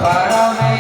Vedanta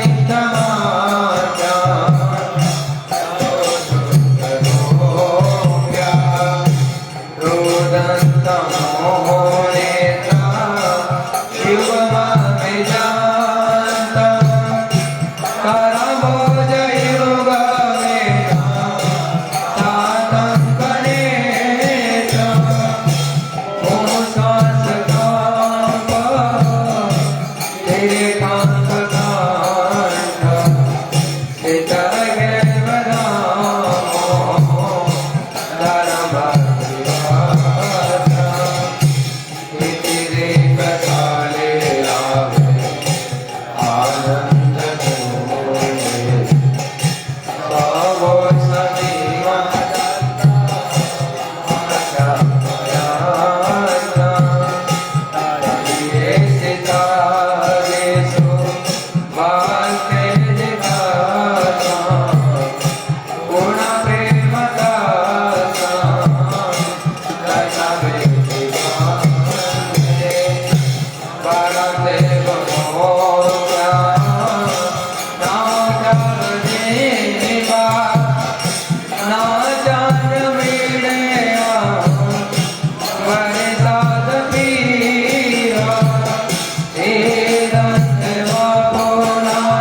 Vapona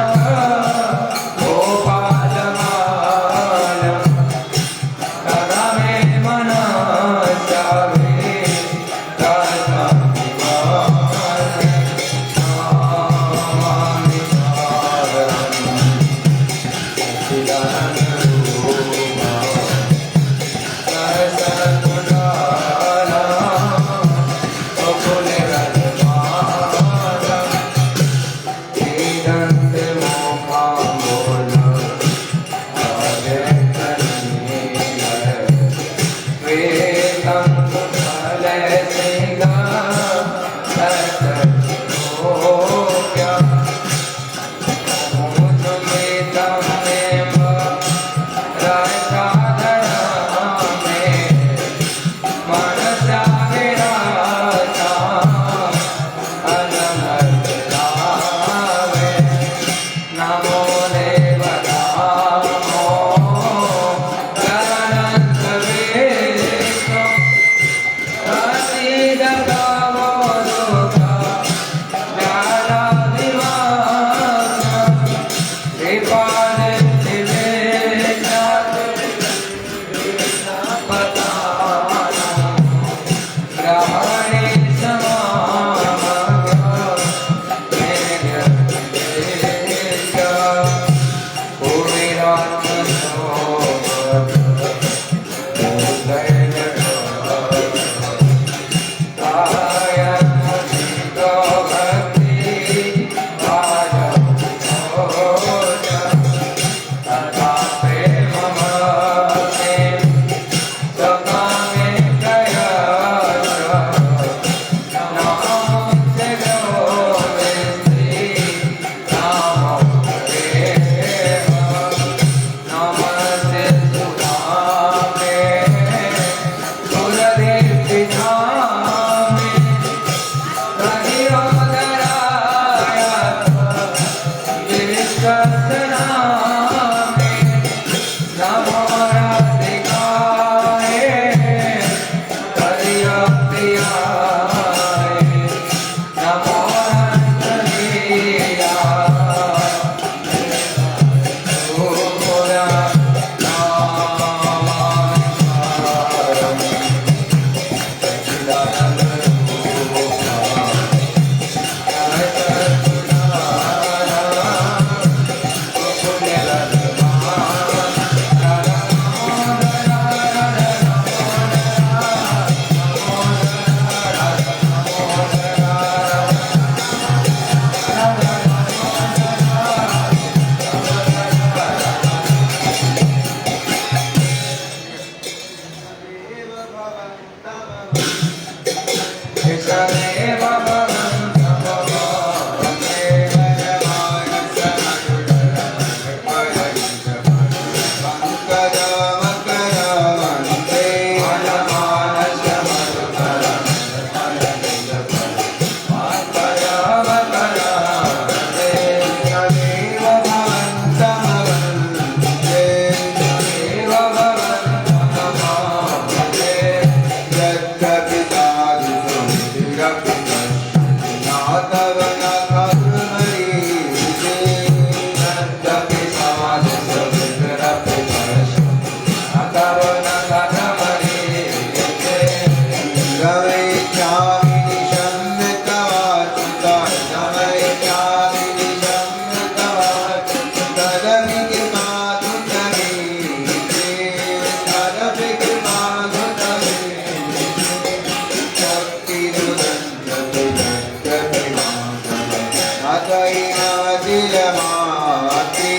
तिलमाति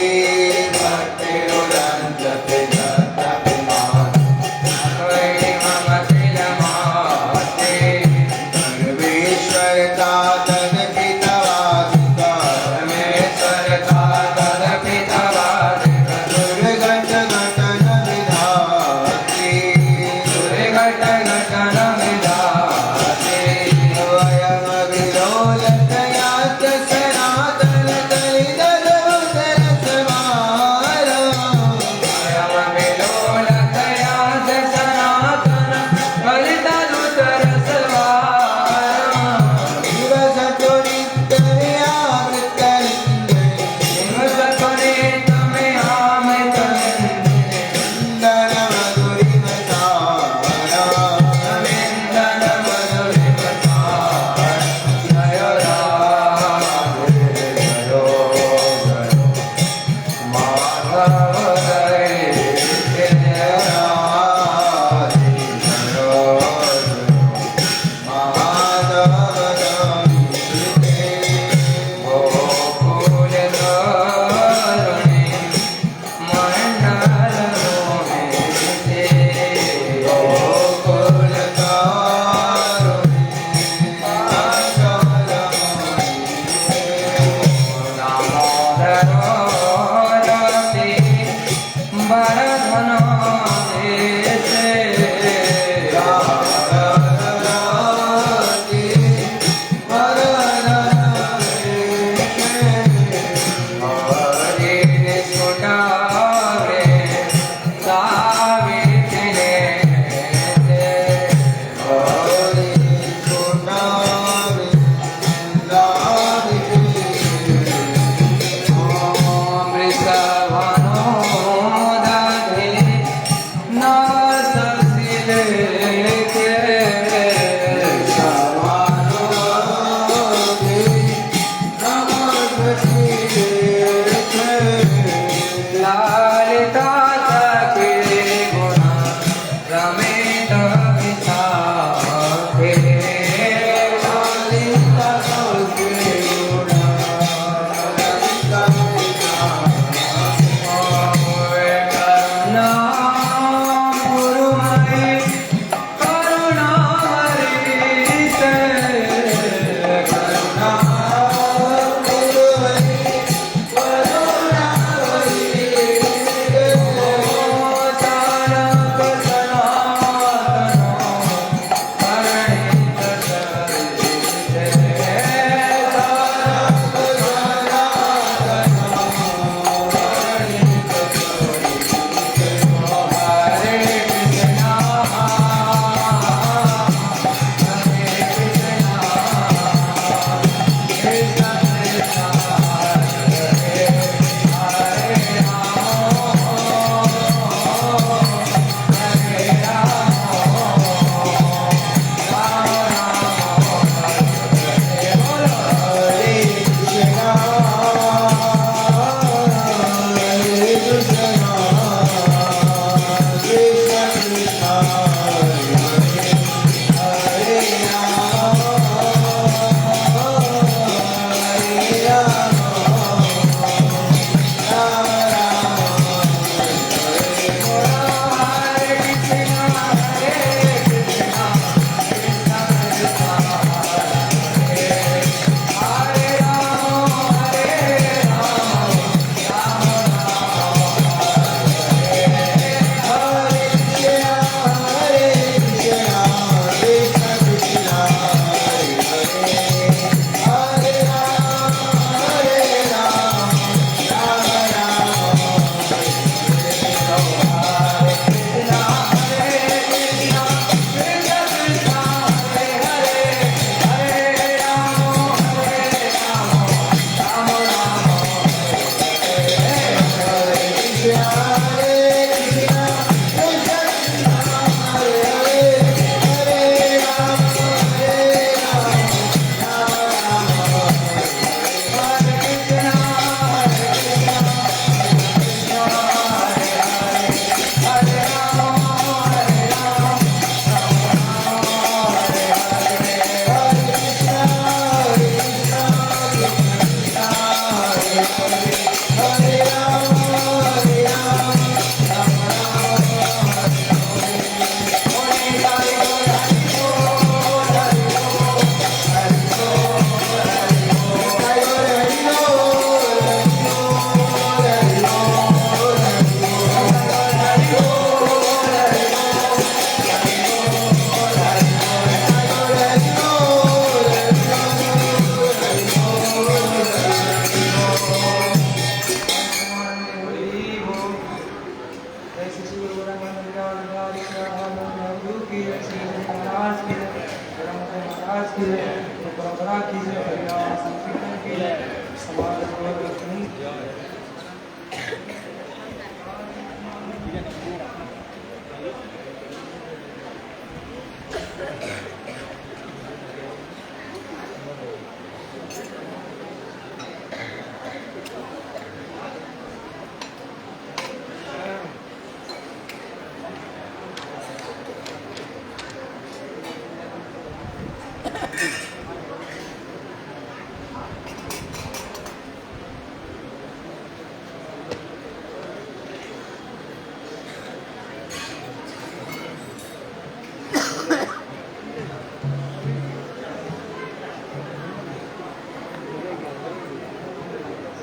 भक्तिरुदन्तते तत्तभिमानि मम तिलमाति सर्वेश्वरता तदपितवादिका परमेश्वरता तदपितवादिका दुर्घटन विधाति दुर्घटन विधाति वयम विरोलतया सनातन कलित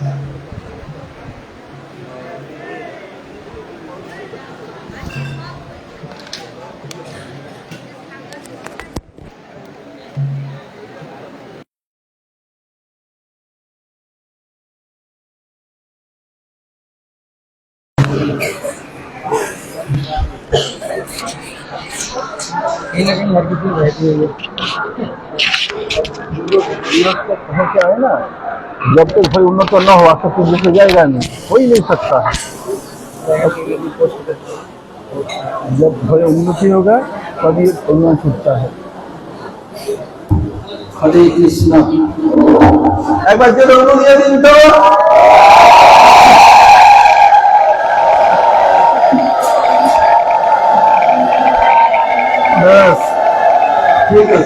क्या है ना, जब तक भाई उन्नत न हो तो कुछ जैसे जाएगा नहीं, हो ही नहीं सकता है। जब भाई उन्नति होगा तभी उन्नत छूटता है। हरे कृष्ण। एक बार जो दोनों दिया दिन तो बस ठीक है।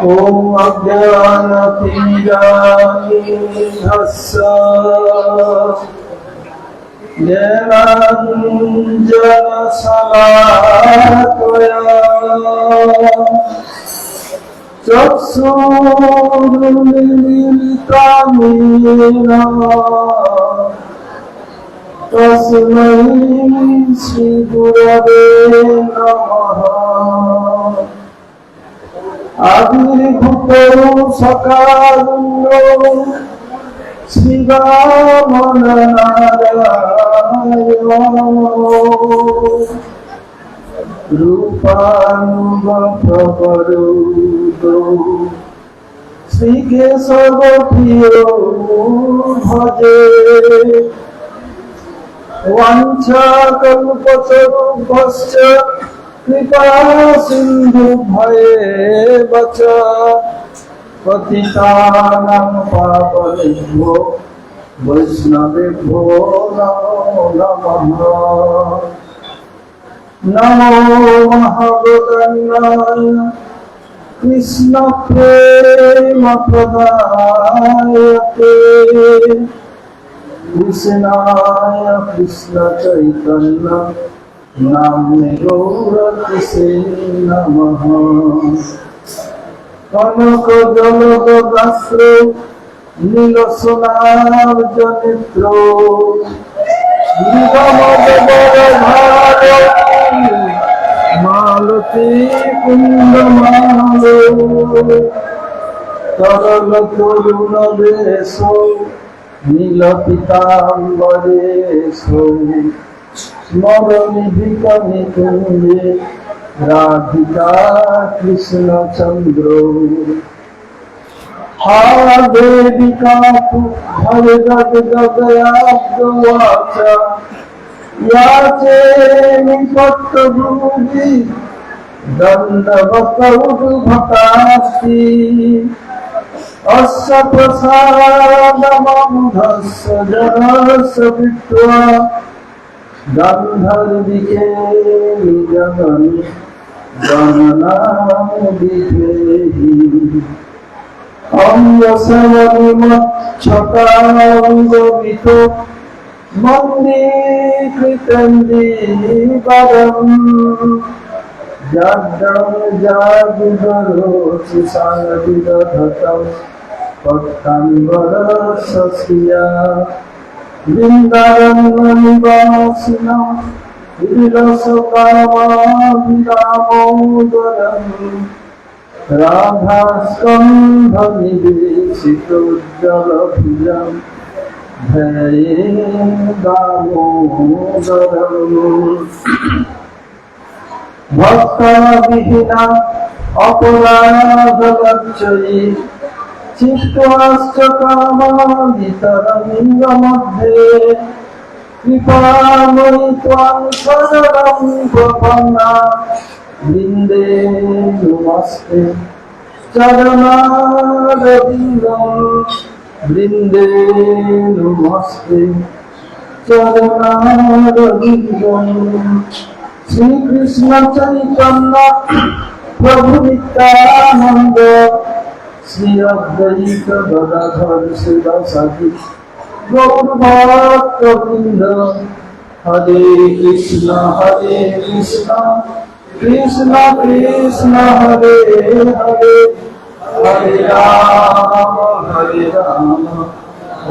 ओम अज्ञानतिमिरान्धस्य ज्ञानाञ्जनशलाकया चक्षुरुन्मीलितं येन तस्मै श्रीगुरवे नमः। आविर्भूतो सकारुण्यो श्रीरामनारायण रूपानुगप्रवरुदो श्रीकेशवप्रियो भजे। वाञ्छाकल्पतरुभ्यश्च कृपा सिन्धुभ्येव च पतितानां पावनेभ्यो वैष्णवेभ्यो नमो नमः। नमो महावदन्नाय कृष्णप्रेमप्रदायते कृष्णाय कृष्णचैतन्य नाम्ने गौरतिसे नमः। कनकजलदगास्रो नीलसोनार्जनेत्रो मालती कुन्दमालो तरलतरुणवेशो नीलपीताम्बरेशो स्मरनिधिकनिकुञ्जे राधिका कृष्णचन्द्रो। हा देविका भजगद्गदयाब्दवाच याचे निपत्तभूमि दण्डवतौर्भकास्ति अस्य प्रसादमबुधस्य जनस्य विद्वा गन्धर्विके निजमनि गणनां विधेहि। अम्बसवनिमच्छटाङ्गमितो मन्दीकृतं दीपरम् जड्डं जागुगरोचि साङ्गविदधतं पट्टाम्बरसस्या वृन्दारण्यनिवासिनं विलसकामाभिरामोदरम् राधास्कन्धनिवेशितोज्ज्वलभुजं ध्याये दामोदरम्। भक्तविहीना अपराधलज्जयी चित्त्वाश्च कामादितरङ्गमध्ये कृपामयि त्वां शरणं प्रपन्ना वृन्दे नमस्ते चरणारविन्दं वृन्दे नमस्ते चरणारविन्दं। श्रीकृष्ण चैतन्य प्रभु नित्यानंद श्री अद्वैत गदाधर शिवासादि गौरभक्तवृंद। हरे कृष्ण কৃষ্ণ কৃষ্ণ হরে হরে হরে রাম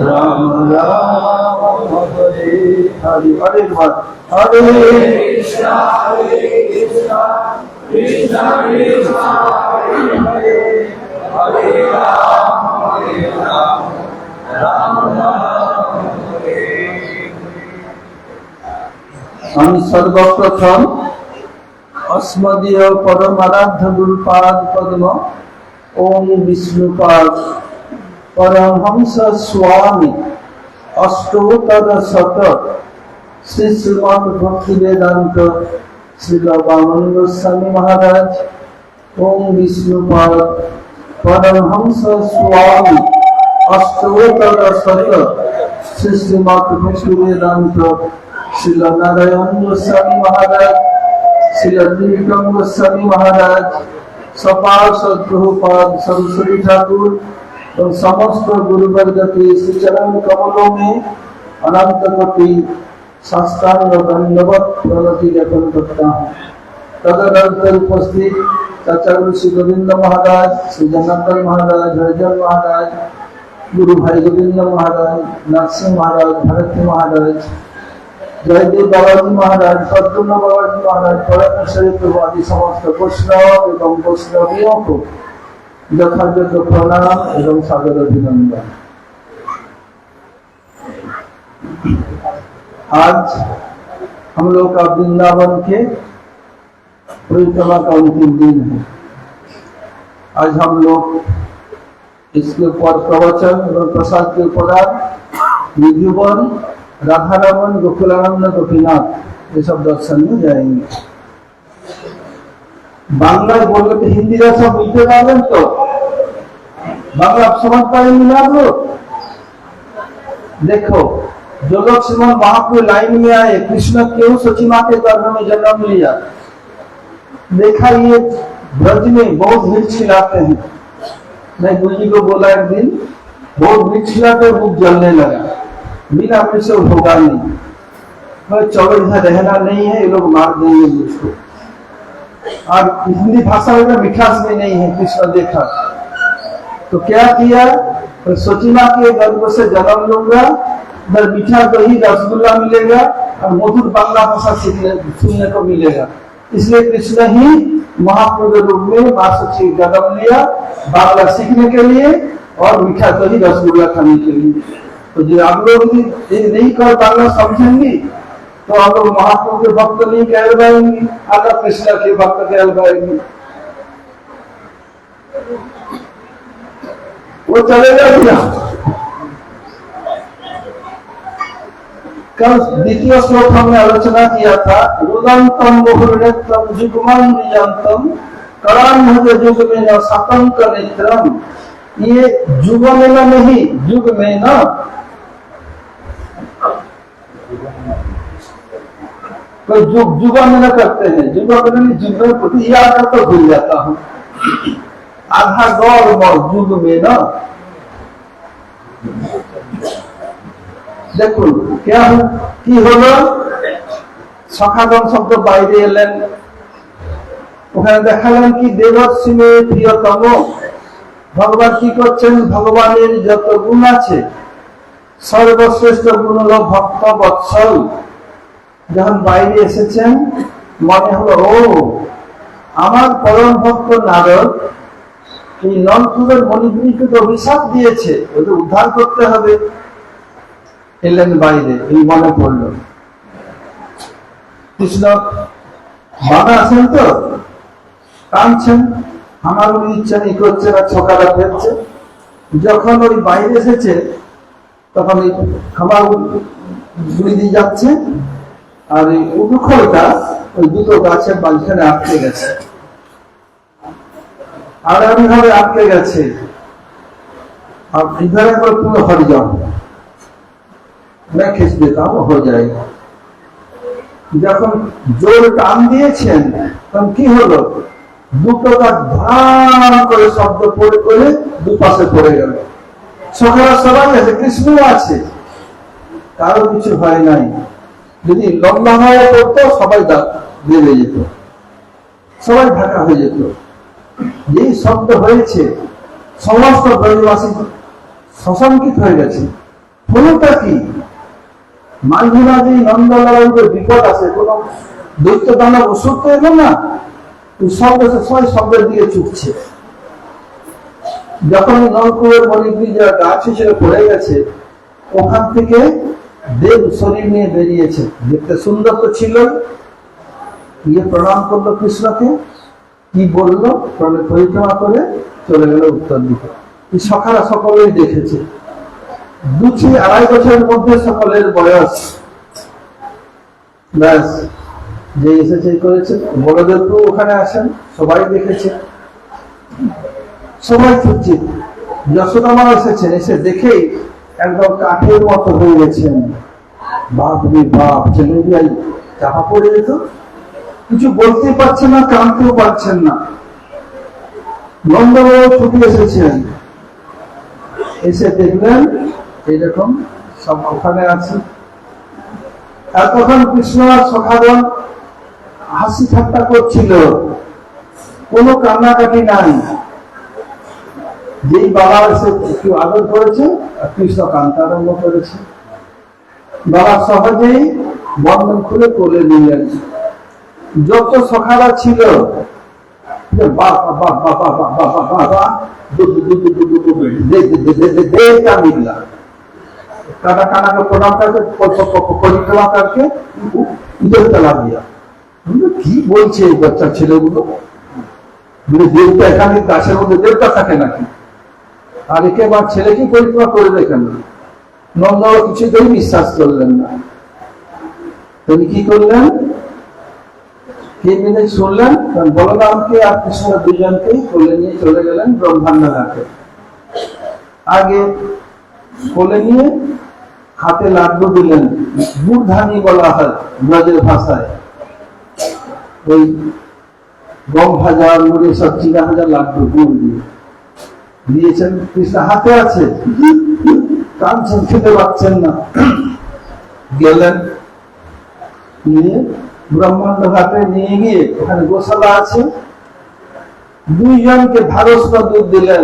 রাম রাম হরে হরে হরে হরে কৃষ্ণ কৃষ্ণ কৃষ্ণ হরে হরে হরে রাম রাম রাম হরে। আমি সর্বপ্রথম अस्मदीय परमाराध्य गुरुपाद पद्म ओम विष्णुपाद परमहंस स्वामी अष्टोत्तर शत श्री श्रीमद भक्ति वेदांत श्रील वामन गोस्वामी महाराज ओम विष्णुपाद परमहंस स्वामी अष्टोत्तर शत श्री श्रीमद भक्ति वेदांत श्रील नारायण गोस्वामी महाराज श्री अद्वैतम गोस्वामी महाराज सपार्षद प्रभुपाद सरस्वती ठाकुर और समस्त गुरुवर्ग के श्री चरण कमलों में अनंत कोटि साष्टांग दंडवत प्रणति ज्ञापन करता हूँ। तदनंतर उपस्थित चाचा गुरु श्री गोविंद महाराज, श्री जनार्दन महाराज, हरिजन महाराज, गुरु भाई गोविंद महाराज, नरसिंह महाराज, भरत महाराज, जयदेव बाबाजी महाराज, पद्मन बाबाजी महाराज, परमेश्वरी प्रभु आदि समस्त वैष्णव एवं वैष्णवियों को यथायोग्य प्रणाम एवं सादर अभिनंदन। आज हम लोग का वृंदावन के परिक्रमा का अंतिम दिन है। आज हम लोग इसके ऊपर प्रवचन एवं प्रसाद के उपरांत विधिवन राधा रमन गोकुलानंद गोपीनाथ ये सब दर्शन में जाएंगे। बांग्ला बोलने तो हिंदी का सब मिलते पाएंगे तो बांग्ला आप समझ पाएंगे ना आप लोग। देखो जो लोग श्रीमद महाप्रभु लाइन में आए, कृष्ण क्यों सची माँ के गर्भ में जन्म लिया, देखा ये ब्रज में बहुत वृक्ष खिलाते हैं। मैं गुरु जी को बोला एक दिन बहुत वृक्ष खिलाते मुख जलने लगा, बिना वृक्ष से होगा नहीं। मैं चलो इधर रहना नहीं है, ये लोग मार देंगे मुझको। और हिंदी भाषा में मिठास में नहीं है। कृष्ण देखा तो क्या किया, तो सोचिना के गर्भ से जन्म लूंगा, उधर मीठा दही रसगुल्ला मिलेगा और मधुर बांग्ला भाषा सुनने को मिलेगा। इसलिए कृष्ण ही महाप्रभु रूप में मासूची जन्म लिया बांग्ला सीखने के लिए और मीठा दही रसगुल्ला खाने के लिए। तो जो आप लोग ये नहीं कर बांग्ला समझेंगे तो आप लोग महाप्रभु के भक्त नहीं कहलवाएंगे, अगर कृष्ण के भक्त कहलवाएंगे। वो चलेगा भैया। कल द्वितीय श्लोक हमने आलोचना किया था, रुदंतम बहुनेत्रम जुगमन निजंतम करान्हज जुग में न सतंक नेत्रम। ये जुग में न नहीं, जुग में न, कोई जुग में न करते हैं, जुग में नहीं, जुग में खुद याद तो भूल जाता हूँ। आधा गौर जुग में न। দেখুন কি হলো, সখাগণ শব্দ বাইরে এলেন, ওখানে দেখালেন কি দেবর্ষি মেয়ে প্রিয়তম। ভগবান কি করছেন, ভগবানের যত গুণ আছে সর্বশ্রেষ্ঠ গুণ হলো ভক্ত বৎসল। যখন বাইরে এসেছেন মনে হলো ও আমার পরম ভক্ত নারদ এই নলকূপের মণিগুলিকে তো অভিশাপ দিয়েছে, ওদের উদ্ধার করতে হবে। এলেন বাইরে, এই মনে পড়লো কৃষ্ণ বাবা আছেন তো, কাঁদছেন, আমার ইচ্ছা নেই করছে না, ছোকারা ফেলছে। যখন ওই বাইরে এসেছে তখন ওই খাবার গুলি দিয়ে যাচ্ছে আর এই উদুখলটা ওই দুটো গাছের মাঝখানে আটকে গেছে, আড়াআড়ি ভাবে আটকে গেছে। আর इधर पर पूरा हट जाओ, मैं खींच देता हूँ, हो जाएगा। যখন জোর টান দিয়েছেন তখন কি হলো, দুটো গাছ ধাম করে শব্দ পড়ে করে দুপাশে পড়ে গেল। সকালে সবাই আছে, কৃষ্ণ আছে, কারো কিছু হয় নাই। যদি লম্বা হয়ে পড়তো সবাই বেড়ে যেত। সবাই ঢাকা হয়ে যেত। যেই শব্দ হয়েছে সমস্ত ব্রজবাসী শশাঙ্কিত হয়ে গেছে। হলোটা কি? মাঝে মাঝে নন্দলালের বিপদ আছে, কোন দৈত্য দানব ওষুধ তো এলো না, শব্দ সবাই শব্দের দিকে চুকছে। যখন নলকূপের মণিগ্রী যা গাছ হিসেবে পড়ে গেছে, ওখান থেকে দেব শরীর নিয়ে বেরিয়েছে। দেখতে সুন্দর তো ছিল। গিয়ে প্রণাম করলো কৃষ্ণকে, কি বললো, পরিক্রমা করে চলে গেল উত্তর দিকে। এই সখারা সকলেই দেখেছে। 2-2.5 বছরের মধ্যে সকলের বয়স। ব্যাস, যে এসেছে করেছে। বড়দেবকেও ওখানে আসেন, সবাই দেখেছে, সবাই খুঁজছে। যশোদামা এসেছেন, এসে দেখেই একদম কাঠের মতো হয়ে গেছেন। বাপ রে বাপ, ছেলে চাপা পড়ে যেত, কিছু বলতে পারছেন না, কাঁদতেও পারছেন না। নন্দবাবু ছুটি এসেছেন, এসে দেখলেন এইরকম সব ওখানে আছে। আর তখন কৃষ্ণ আর সখাগণ হাসি ঠাট্টা করছিল, কোনো কান্নাকাটি নাই। যেই বাবা এসে একটু আদর করেছে, আর কৃষ্ণ কান্তা আরম্ভ করেছে। বাবা সহজেই বন্ধন খুলে কোলে নিলেন। যত সখারা ছিল, কি বলছে এই বাচ্চা ছেলেগুলো? দেবতা এখানে গাছের মধ্যে দেবতা থাকে নাকি? আর একে বা ছেলেকে পরিক্রমা করবে কেন? নন্দ কিছুতেই বিশ্বাস করলেন না। তিনি কি করলেন? শুনলেন, বলরামকে আর কৃষ্ণ দুজনকেই কোলে নিয়ে চলে গেলেন ব্রহ্মাণ্ড ঘাটে। আগে কোলে নিয়ে হাতে লাড্ডু দিলেন, গুড়ধানি বলা হয় ব্রজের ভাষায়। ওই গম ভাজা, মুড়ি, সব চিনা ভাজা লাড্ডু গুড় দিয়ে দিয়েছেন। কৃষ্ণ হাতে আছে, কাঁদছেন, খেতে পাচ্ছেন না। গেলেন, নিয়ে ব্রহ্মাণ্ড ঘাটে নিয়ে গিয়ে ওখানে গোশালা আছে, দুইজনকে ধারস্ব দুধ দিলেন।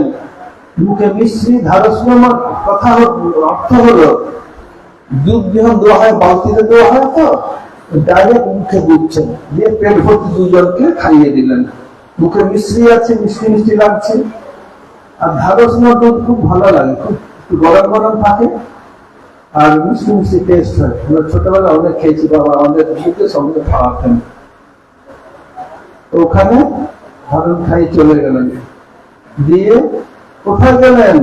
মুখে মিশ্রি। ধারস্ব কথা অর্থ হলো দুধ যখন দেওয়া হয়, বালতিতে দেওয়া হয়, তো ডাইরেক্ট মুখে দিচ্ছেন, দিয়ে পেট ভর্তি দুজনকে খাইয়ে দিলেন। মুখে মিশ্রি আছে, মিষ্টি মিষ্টি লাগছে। আর ধারস্ব দুধ খুব ভালো লাগে, খুব গরম গরম থাকে, আর মিষ্টি মিষ্টি টেস্ট হয়। আমরা ছোটবেলা অনেক খেয়েছি, বাবা আমাদের মুখে সঙ্গে খাওয়াতেন। ওখানে ধারণ খাই চলে গেলেন। দিয়ে কোথায় গেলেন?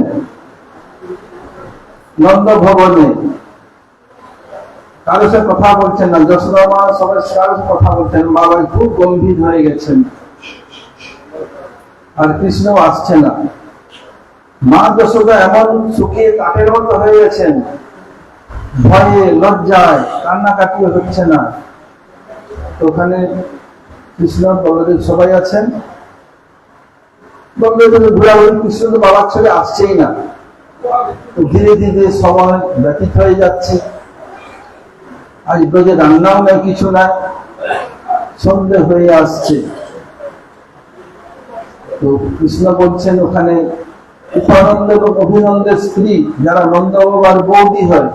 নন্দ ভবনে। কারো সাথে কথা বলছেন না। যশোদা মা সবাই কারো সাথে কথা বলছেন। বাবা খুব গম্ভীর হয়ে গেছেন, আর কৃষ্ণ আসছে না। মা যশোদা এমন শুকিয়ে কাঠের মতো হয়ে গেছেন, ভয়ে লজ্জায় কান্নাকাটি হচ্ছে না। ওখানে কৃষ্ণ বলদেব সবাই আছেন। বলদেব ঘোরাঘুরি, কৃষ্ণ তো বাবার ছেলে আসছেই না। ধীরে ধীরে সময় ব্যতীত হয়ে যাচ্ছে। আজ ব্রজে রান্নাও নাই, কিছু নাই, সন্ধ্যে হয়ে আসছে। তো কৃষ্ণ বলছেন ওখানে উপানন্দ এবং অভিনন্দের স্ত্রী, যারা নন্দ বাবার বৌদি হয়,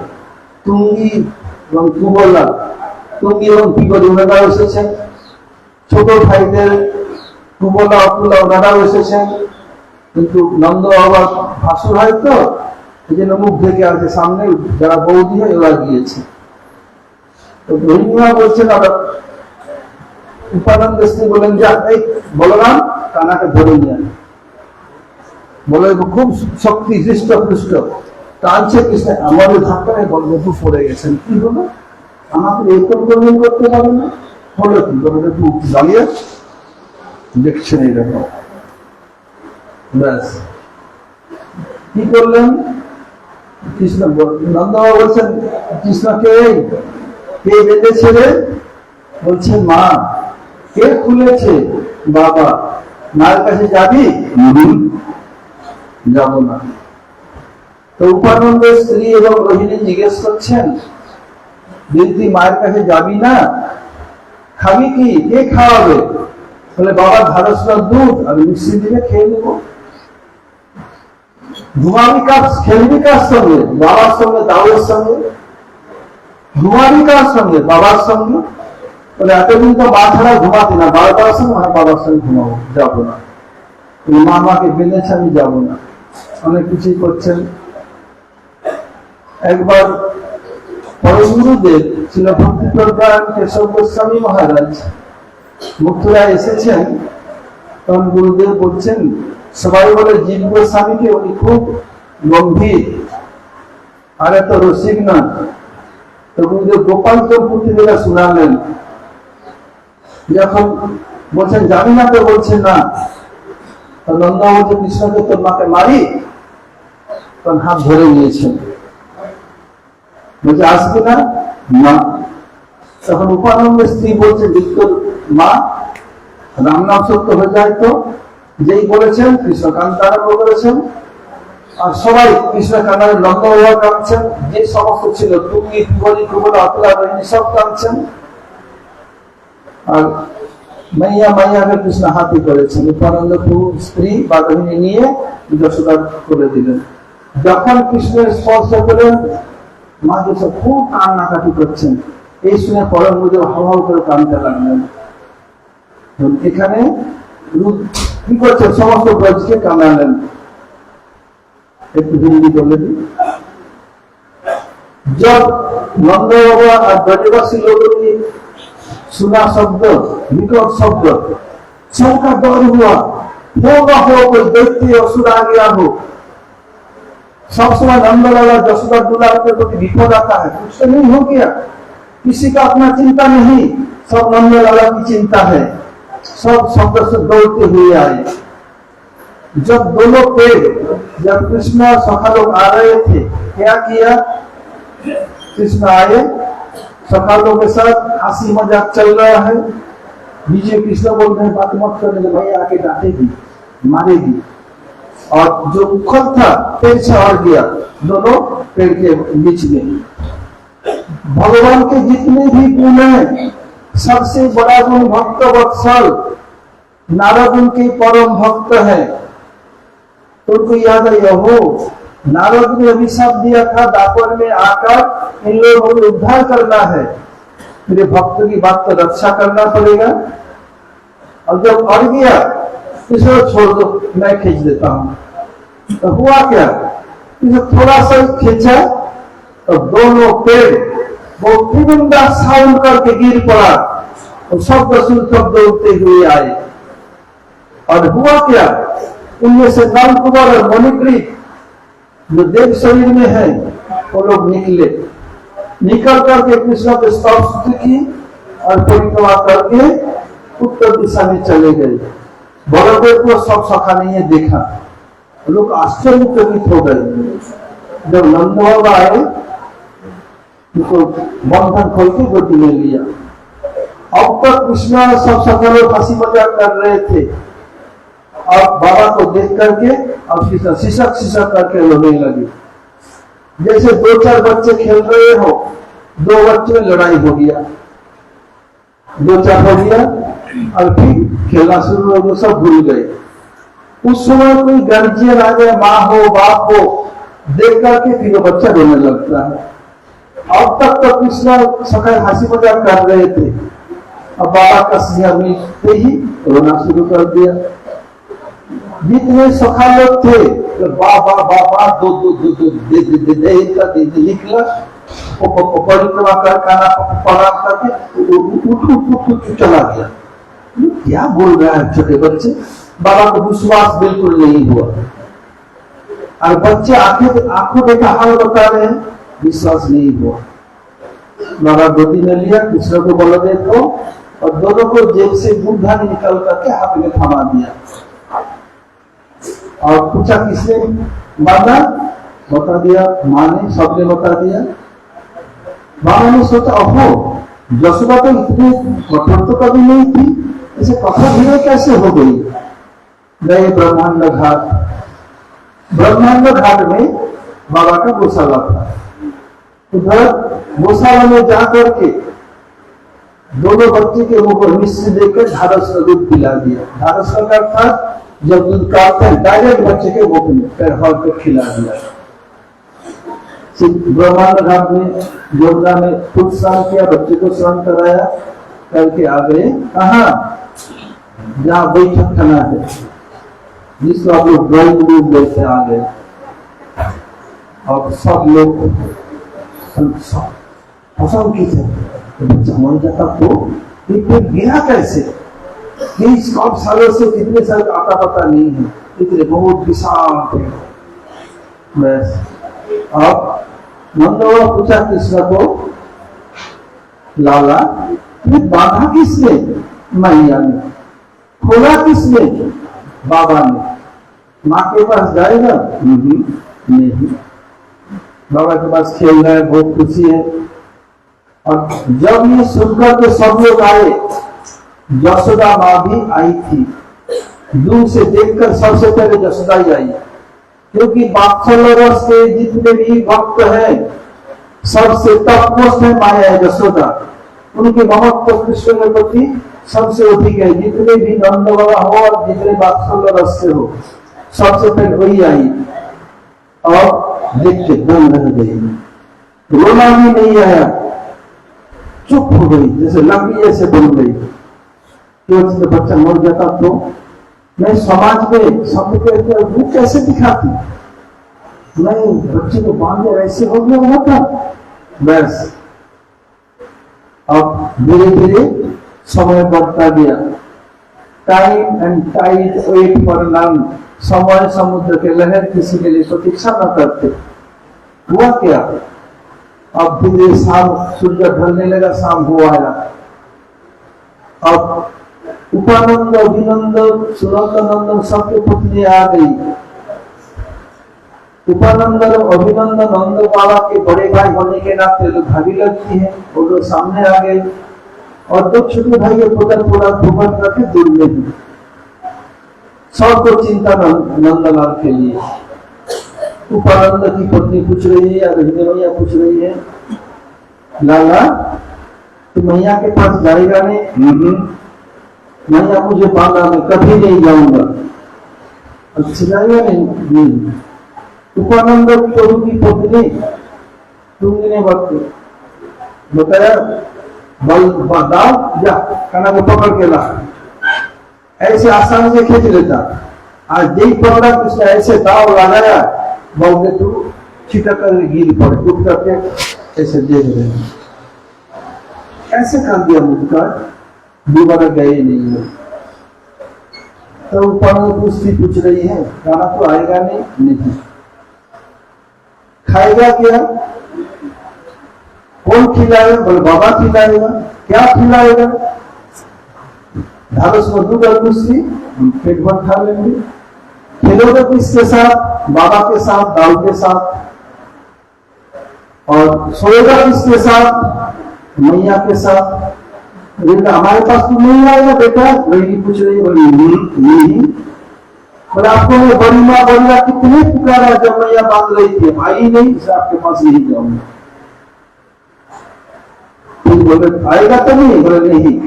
তুঙ্গি এবং কুবলা, তুঙ্গি এবং পিগলি, ওনারাও এসেছেন। ছোট ভাইদের কুবলা, অকুলা, ওনারাও এসেছেন। কিন্তু নন্দ বাবার ভাসুর হয় তো, এই জন্য মুখ ঢেকে আছে। সামনে যারা বৌদি হয় ওরা গিয়েছে। তো রহিমা বলছেন, উপানন্দ স্ত্রী বলেন, যা এই বলরাম কানাকে ধরে নিয়ে বলে, খুব শক্তি হৃষ্ট টানছে কৃষ্ণ। আমাদের ধাক্কায় বলদেব পড়ে গেছেন। কি হলো? আমাকে এরকম করতে পারে না, হলো কি? বলদেব দাঁড়িয়ে দেখছেন এইরকম। ব্যাস, কি করলেন? কৃষ্ণ নন্দ বলছেন কৃষ্ণকে, কে বেঁধেছে রে? বলছে মা। কে খুলেছে? বাবা। মায়ের কাছে যাবি? যাব না। তো উপানন্দের স্ত্রী এবং রোহিণী জিজ্ঞেস করছেন, যদি তুই মায়ের কাছে যাবি না, খাবি কি? কে খাওয়াবে? বলে বাবা ধারসটা দুধ আমি মিষ্টি দিয়ে খেয়ে নেব। ঘুমাবি কার, খেলবি কার সঙ্গে? বাবার সঙ্গে, দাউদের সঙ্গে। ঘুমাবি কার সঙ্গে? বাবার সঙ্গে। বলে এতদিন তো মা ছাড়া ঘুমাতি না, বাবার সঙ্গে, হ্যাঁ বাবার সঙ্গে ঘুমাবো, যাবো না। মা আমাকে বেঁধেছে, আমি যাবো না। অনেক কিছুই করছেন। একবার পরম গুরুদেব ছিল ভক্তি প্রজ্ঞান কেশব গোস্বামী মহারাজ মথুরায় এসেছেন। তখন গুরুদেব বলছেন, সবাই বলে জীব গোস্বামীকে উনি খুব গম্ভীর আর এত রসিক না। তো গুরুদেব গোপালচন্দ্র পুঁথি থেকে শোনালেন। যখন বলছেন জানি না, তো বলছেন না। নন্দা বলছে কৃষ্ণকে তোর মাকে মারি, তখন হাত ধরে নিয়েছেন। বলছে আসবে না, না। তখন উপানন্দের স্ত্রী বলছে তোর মা রাম নাম সত্য হয়ে যায় তো। যেই বলেছেন কৃষ্ণ কান্দতে আরম্ভ করেছেন, আর সবাই কৃষ্ণ কান্নার নন্দ বাবা কাঁদছেন, যে সমস্ত ছিল টুকি কুবলি কুবলা অতলা বাহিনী সব কাঁদছেন। আর মাইয়া মাইয়াকে কৃষ্ণ হাতি করেছেন। উপানন্দ স্ত্রী বাঘিনী নিয়ে যশোদা করে দিলেন। যখন কৃষ্ণের স্পর্শ করেন, মা যশোদা খুব কান্নাকাটি করছেন। এই শুনে পরম গুরুদেব হাওয়া করে কাঁদতে লাগলেন। এখানে কি করছে, সমস্ত ব্রজকে কাঁদালেন। একটু হিন্দি বলে দিই। जब नंद बाबा और ब्रजवासी लोगों की सुना शब्द, विकट शब्द, सबका डर हुआ। होगा हो कोई दैत्य असुर आ गया हो। सब समय नंद बाबा जसोदा दुलार के प्रति विपद आता है, कुछ तो नहीं हो गया। किसी का अपना चिंता नहीं, सब नंद बाबा की चिंता है। सब शब्द से दौड़ते हुए आए। जब दोनों पेड़, जब कृष्ण और सखा लोग आ रहे थे, क्या किया? कृष्ण आए, सखा लोग के साथ हंसी मजाक चल रहा है। बीच में कृष्ण बोल रहे हैं बात मत करने, भाई आके डांटेगी, मारेगी। और जो उखल था पेड़ से हट गया, दोनों पेड़ के बीच में। भगवान के जितने भी गुण हैं, सबसे बड़ा गुण भक्त वत्सल। नारद उनके परम भक्त है। तो उनको याद है, हो नारद ने अभिशाप दिया था दापर में आकर इन लोगों को उद्धार करना है, मेरे भक्त की बात तो रक्षा करना पड़ेगा। और जब अड़ गया, इसको छोड़ दो, मैं खींच देता हूं। तो हुआ क्या, इसे थोड़ा सा खींचा तो दोनों पेड़ वो त्रिगुंडा साउंड करके गिर पड़ा और सब दौड़ते हुए आए। और हुआ क्या, उनमें से नलकुमार और मणिग्रीव जो देव शरीर में है, वो लोग निकले। निकल करके कृष्ण के स्तुति की और परिक्रमा करके उत्तर दिशा में चले गए। बलदेव को सब सखा ने ये देखा, लोग आश्चर्यचकित हो गए। जब नंद बाबा आए, उनको बंधन खोल के गोदी में लिया। अब तक कृष्ण और सब सखा लोग हंसी मजाक कर रहे थे, और बाबा को देख करके अब शिशक शिशक करके रोने लगे। जैसे दो चार बच्चे खेल रहे हो, दो बच्चों में लड़ाई हो गया, दो चार हो गया, और फिर खेलना शुरू हो गया, सब भूल गए। उस समय कोई गार्जियन आ जाए, माँ हो बाप हो, देख करके फिर वो बच्चा रोने लगता है। अब तक तो कृष्ण सखा हंसी मजाक कर रहे थे, अब बाबा का सिंह मिलते ही रोना शुरू कर दिया। जितने सखा लोग थे, बाबा बाबा दो दो दो दो निकला, परिक्रमा कर खाना प्रणाम करके उठ चला गया। क्या बोल रहा है छोटे बच्चे, बाबा को विश्वास बिल्कुल नहीं हुआ। और बच्चे आंखों देखा हाल बता रहे हैं, विश्वास नहीं हुआ। बाबा गोदी में लिया, कृष्ण को बलदेव को, और दोनों को जेब से बुद्धा निकाल करके हाथ में थमा दिया। और पूछा किसने बांधा, बता दिया माँ ने, सबने बता दिया। बाबा ने सोचा, ओहो जसोदा तो इतनी कठोर तो कभी नहीं थी, ऐसे कठोर धीरे कैसे हो गई। गए ब्रह्मांड घाट। ब्रह्मांड घाट में बाबा का गौशाला था। उधर गौशाला में जाकर के दोनों बच्चे के मुंह पर मिश्री देकर ढारस का दूध पिला दिया। ढारस का था जब दूध काटते हैं डायरेक्ट बच्चे के मुंह में पैर हाथ पे खिला दिया। ब्रह्मांड घाट में योजना में खुद स्नान किया, बच्चे को स्नान कराया, करके आ गए कहा जहाँ बैठक खाना है जिसको आप लोग ड्राइंग रूम देखते आ गए। और सब लोग पसंद की थे बच्चा मन जाता तो गिरा कैसे, 30 सालों से कितने साल आता पता नहीं है, इतने बहुत विशाल थे। बस अब नंदवा पूछा कृष्ण को, लाला ये बांधा किसने? मैया ने। खोला किसने? बाबा ने। माँ के पास जाएगा? नहीं। बाबा के पास खेल रहा है, बहुत खुशी है। और जब ये सुनकर के सब लोग आए, यशोदा माँ भी आई थी। दूर से देखकर सबसे पहले यशोदा ही आई, क्योंकि वात्सल्य रस के जितने भी भक्त हैं सबसे तपमोस्ट है माया यशोदा। उनके महत्व कृष्ण के प्रति सबसे अधिक है। जितने भी नंद बाबा हो और जितने वात्सल्य रस से हो, सबसे पहले वही आई। और देखते बंद रह गई, रोना भी नहीं आया, चुप हो गई, जैसे लकड़ी ऐसे बन गई। क्योंकि बच्चा मर जाता तो मैं समाज में सब कहते वो कैसे दिखाती, मैं बच्चे को बांधे ऐसे हो गया होता। बस अब धीरे धीरे समय बढ़ता गया। Time and tide wait for none, समय समुद्र के लहर किसी के लिए प्रतीक्षा न करते। हुआ क्या, अब धीरे शाम सूर्य ढलने लगा, शाम हो आया। अब उपानंद, अभिनंद, सुनंदनंदन सबके पत्नी आ गई। उपानंद और अभिनंदन नंद बाबा के बड़े भाई होने के नाते तो भाभी लगती है, वो लोग सामने आ गए। और दो छोटे भाई के पुत्र पूरा धूमन करके दूर में दी। सबको चिंता नंदलाल के लिए। उपानंद की पत्नी पूछ रही है, रजनी मैया पूछ रही है, लाला तू मैया के पास जाएगा नहीं? मैया मुझे बांधा, मैं कभी नहीं जाऊंगा। अच्छा जाएगा नहीं? उपानंद प्रभु की पत्नी तुमने ने बताया, बल दाव जा खाना को पकड़ के ला। ऐसे आसानी से खींच लेता। आज देख पकड़ा उसने ऐसे दाव लगाया, बोलते तू छिटक कर गिर पड़े, उठ करके ऐसे देख रहे ऐसे कर दिया मुझका, दोबारा गए नहीं है। तो उपानंद पूछ रही है, खाना तो आएगा नहीं? खाएगा क्या? कौन खिलाएगा? बोले बाबा खिलाएगा। क्या खिलाएगा? ढारस में दूध और मिश्री, पेट भर खा लेंगे। खेलोगे किसके साथ? बाबा के साथ, दाऊ के साथ। और सोएगा किसके साथ? मैया के साथ। हमारे पास तो नहीं आएगा बेटा? वही पूछ रही, बोली नहीं। पर आपको मैं बड़ी माँ बोलिया कितने पुकारा जब मैया बांध रही थी, आई नहीं, इसे आपके पास नहीं जाऊंगा। बोले आएगा तो नहीं? बोले नहीं।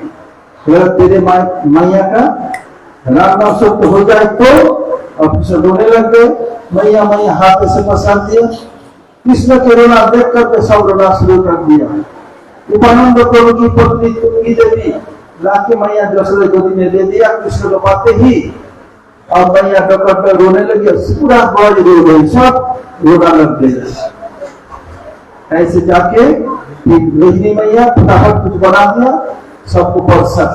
बोले तेरे मैया का राम नाम सत्य हो जाए तो? और फिर रोने लग गए। मैया हाथ से पसार दिया। कृष्ण के रोना देख करके सब रोना शुरू कर दिया। उपानंद प्रभु की पत्नी तुंगी देवी लाके मैया जसोदा गोदी में दे दिया। कृष्ण को पाते ही और मैया डकट रोने लगी, पूरा बाज रो गई, सब रोना लग गया। ऐसे जाके रजनी मैया फटाफट कुछ बना दिया, सबको परसा।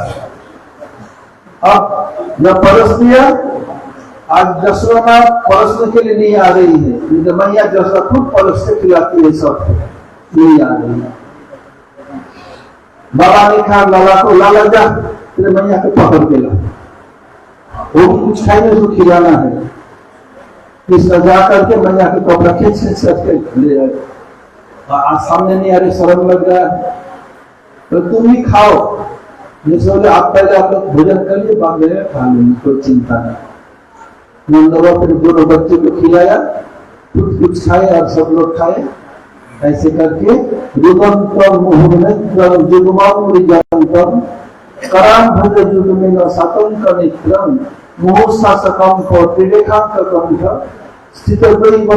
अब जब परस दिया, आज जसोदा परसने के लिए नहीं आ रही है, मैया जसोदा खुद परस के खिलाती है, सब नहीं आ रही है। बाबा ने कहा लाला को, लाला जा तेरे मैया को पकड़ के ला, वो भी कुछ खाएंगे, उसको खिलाना है। कृष्ण जा करके मैया के कपड़ा खींच करके ले आए। आज सामने नहीं आ रही, शर्म लग रहा है, तो तुम ही खाओ। जैसे बोले आप पहले आप लोग भोजन कर लिए, बाद में खा लेंगे, कोई चिंता नहीं। नंदवा फिर दोनों बच्चे को खिलाया, कुछ खाए और सब लोग खाए। ऐसे करके रुदंतम मुहुर्नेत्रम जुगमामुरिजंतम कराम भज जुगमेन सातंक नेत्रम मुहुशासकम त्रिरेखांककम स्थित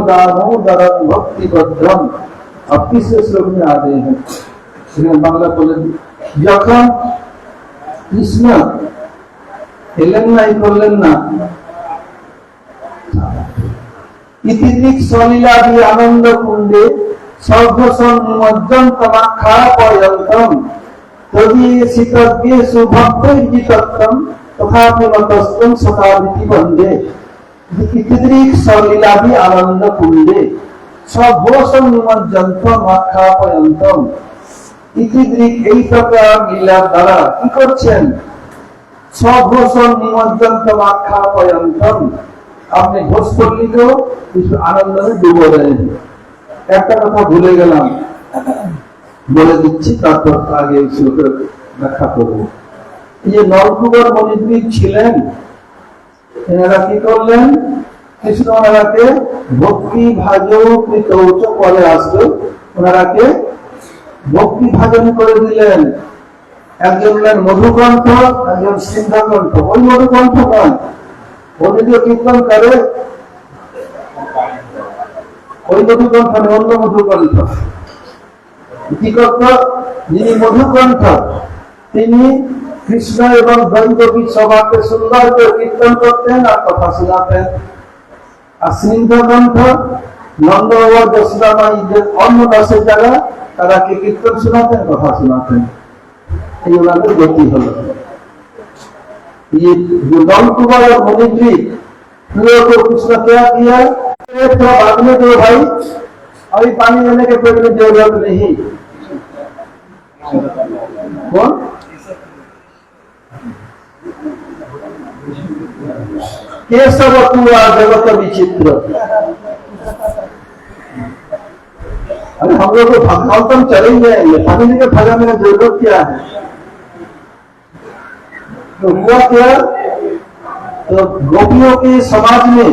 दानो दरन भक्ति भद्रम। अब तीसरे श्लोक में आ रहे हैं बांग्ला बोले যখন কৃষ্ণ এলেন না করলেন না ইতিদৃক সলীলাদি আনন্দ কুণ্ডে সর্বসন নিমজ্জন তমাক্ষা পয়ন্তম তদীয়সিতজ্ঞে সুভক্তৈর্জিতত্তম তথাপি মতস্তম সতাবৃতি বন্দে। ইতিদৃক সলীলাদি আনন্দ কুণ্ডে সর্বসন নিমজ্জন তমাক্ষা পয়ন্তম। ইতিদৃক এই প্রকার লীলার দ্বারা কি করছেন? সঘোষণ নিমজ্জন তমাক্ষা পয়ন্তম, আপনি ঘোষ পল্লীকেও কিছু আনন্দে ডুবো দেন। একটা কথা ভুলে গেলাম, বলে দিচ্ছি, তারপর আগে শ্লোকের ব্যাখ্যা করব। এই যে নরকুবর মণিদ্বীপ ছিলেন, এনারা কি করলেন? কৃষ্ণ ওনারাকে ভক্তি ভাজৌচ পরে আসলো, ওনারাকে ভক্তি ভাজন করে দিলেন। একজন হলেন মধুকণ্ঠ, একজন সিন্ধকণ্ঠ। ওই মধুকণ্ঠ নয়, ও যদিও কীর্তন করে, ওই মধুকণ্ঠ নয়, অন্য মধুকণ্ঠ। কি করত? যিনি মধুকণ্ঠ তিনি কৃষ্ণ এবং দৈবকী সভাকে সুন্দর করে কীর্তন করতেন আর কথা শোনাতেন। আর সিন্ধকণ্ঠ নন্দ ও যশোদা মায়ের অন্য দাসের যারা, তারা কি কীর্তন শোনাতেন, কথা শোনাতেন। এই ওনাদের গতি হল। नलकुबर और मुनिद्वीप को कुछ न क्या किया, तो बाद में जो भाई अभी पानी लेने के पेट में जरूरत नहीं। कौन? केशव तुआ जगत विचित्र। अरे हम लोग तो भागवतम चले जाएंगे, पानी लेके भगाने का जरूरत क्या है? तो हुआ क्या? तो गोपियों के समाज में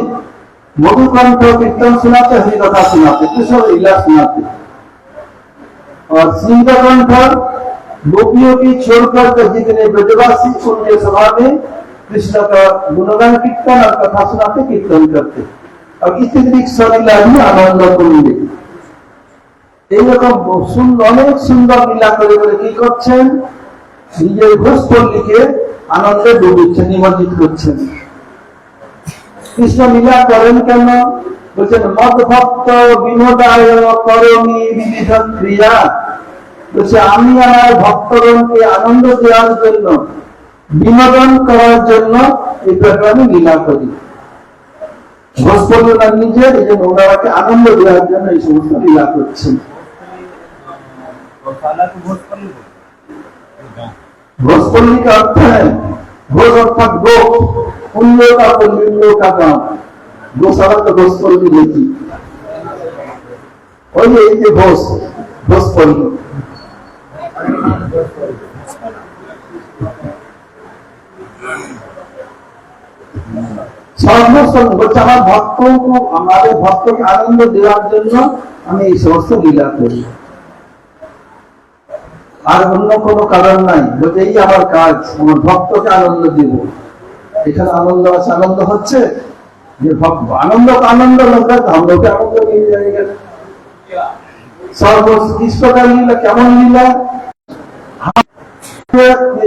मधुकंठ कीर्तन सुनाते, हरि कथा सुनाते, कृष्ण लीला सुनाते। और सिंहकंठ गोपियों की छोड़कर जितने ब्रजवासी उनके सभा में कृष्ण का गुणगान कीर्तन और कथा सुनाते, कीर्तन करते। और इतनी सलीला भी आनंद करेंगे। এইরকম অনেক সুন্দর লীলা করে করে কি করছেন? নিজের ঘোষপল্লীকে আনন্দে ডুবিয়েছেন, নিমজ্জিত করছেন। কৃষ্ণ লীলা করেন কেন? বলছেন মদ ভক্ত বিনোদায় করণী বিবিধ ক্রিয়া। বলছে আমি আমার ভক্তগণকে আনন্দ দেওয়ার জন্য, বিনোদন করার জন্য এই প্রকার আমি লীলা করি। ঘোষপল্লী না নিজের, এই জন্য ওনারাকে আনন্দ দেওয়ার জন্য এই সমস্ত লীলা করছেন। घोषपल्ली का अर्थ है, घोष अर्थात गो, पुण्य का पुण्यों का काम। गोशाला तो घोषपल्ली देती, और ये घोष घोषपल्ली। सर्वसंग बच्चा भक्तों को, हमारे भक्तों के आनंद देवार जন্য আমি এই সমস্ত লীলা করি, আর অন্য কোনো কারণ নাই। বলতে এই আমার কাজ, আমার ভক্তকে আনন্দ দিব। এখানে আনন্দ আছে, আনন্দ হচ্ছে যে আনন্দ আনন্দ লোক हमलोग আনন্দ নিয়ে जाएगा। সর্বশ্রেষ্ঠ লীলা কেমন লীলা?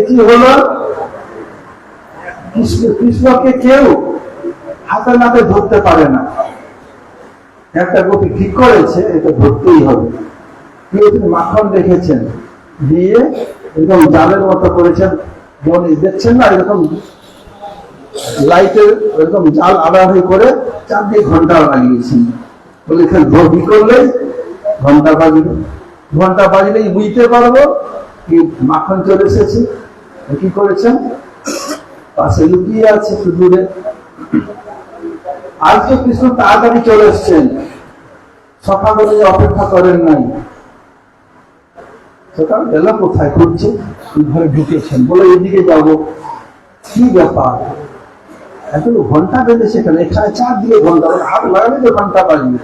কি হলো? কৃষ্ণকে কেউ হাতে নাতে ধরতে পারে না। একটা গোপী ঠিক করেছে, এটা ধরতেই হবে। মাখন দেখেছেন দিয়ে এরকম জালের মতো করেছেন, দেখছেন না, এরকম লাইটের এরকম জাল আড়াআড়ি করে চারদিকে ঘন্টা লাগিয়েছেন। বলে এখানে ধরি করলে ঘন্টা বাজবে, ঘন্টা বাজলেই বুঝতে পারবো কি মাখন চলে এসেছে। কি করেছেন? পাশে লুকিয়ে আছে একটু দূরে। আজ তো কৃষ্ণ তাড়াতাড়ি চলে এসছেন, সকাল করে অপেক্ষা করেন নাই। সকাল বেলা কোথায় ঘুরছে, ঘরে ঢুকেছেন, বলে এদিকে যাবো। কি ব্যাপার, এখন ঘন্টা বেঁধে সেখানে, এখানে চারদিকে ঘন্টা, হাত লাগালে যে ঘন্টা বাজবে।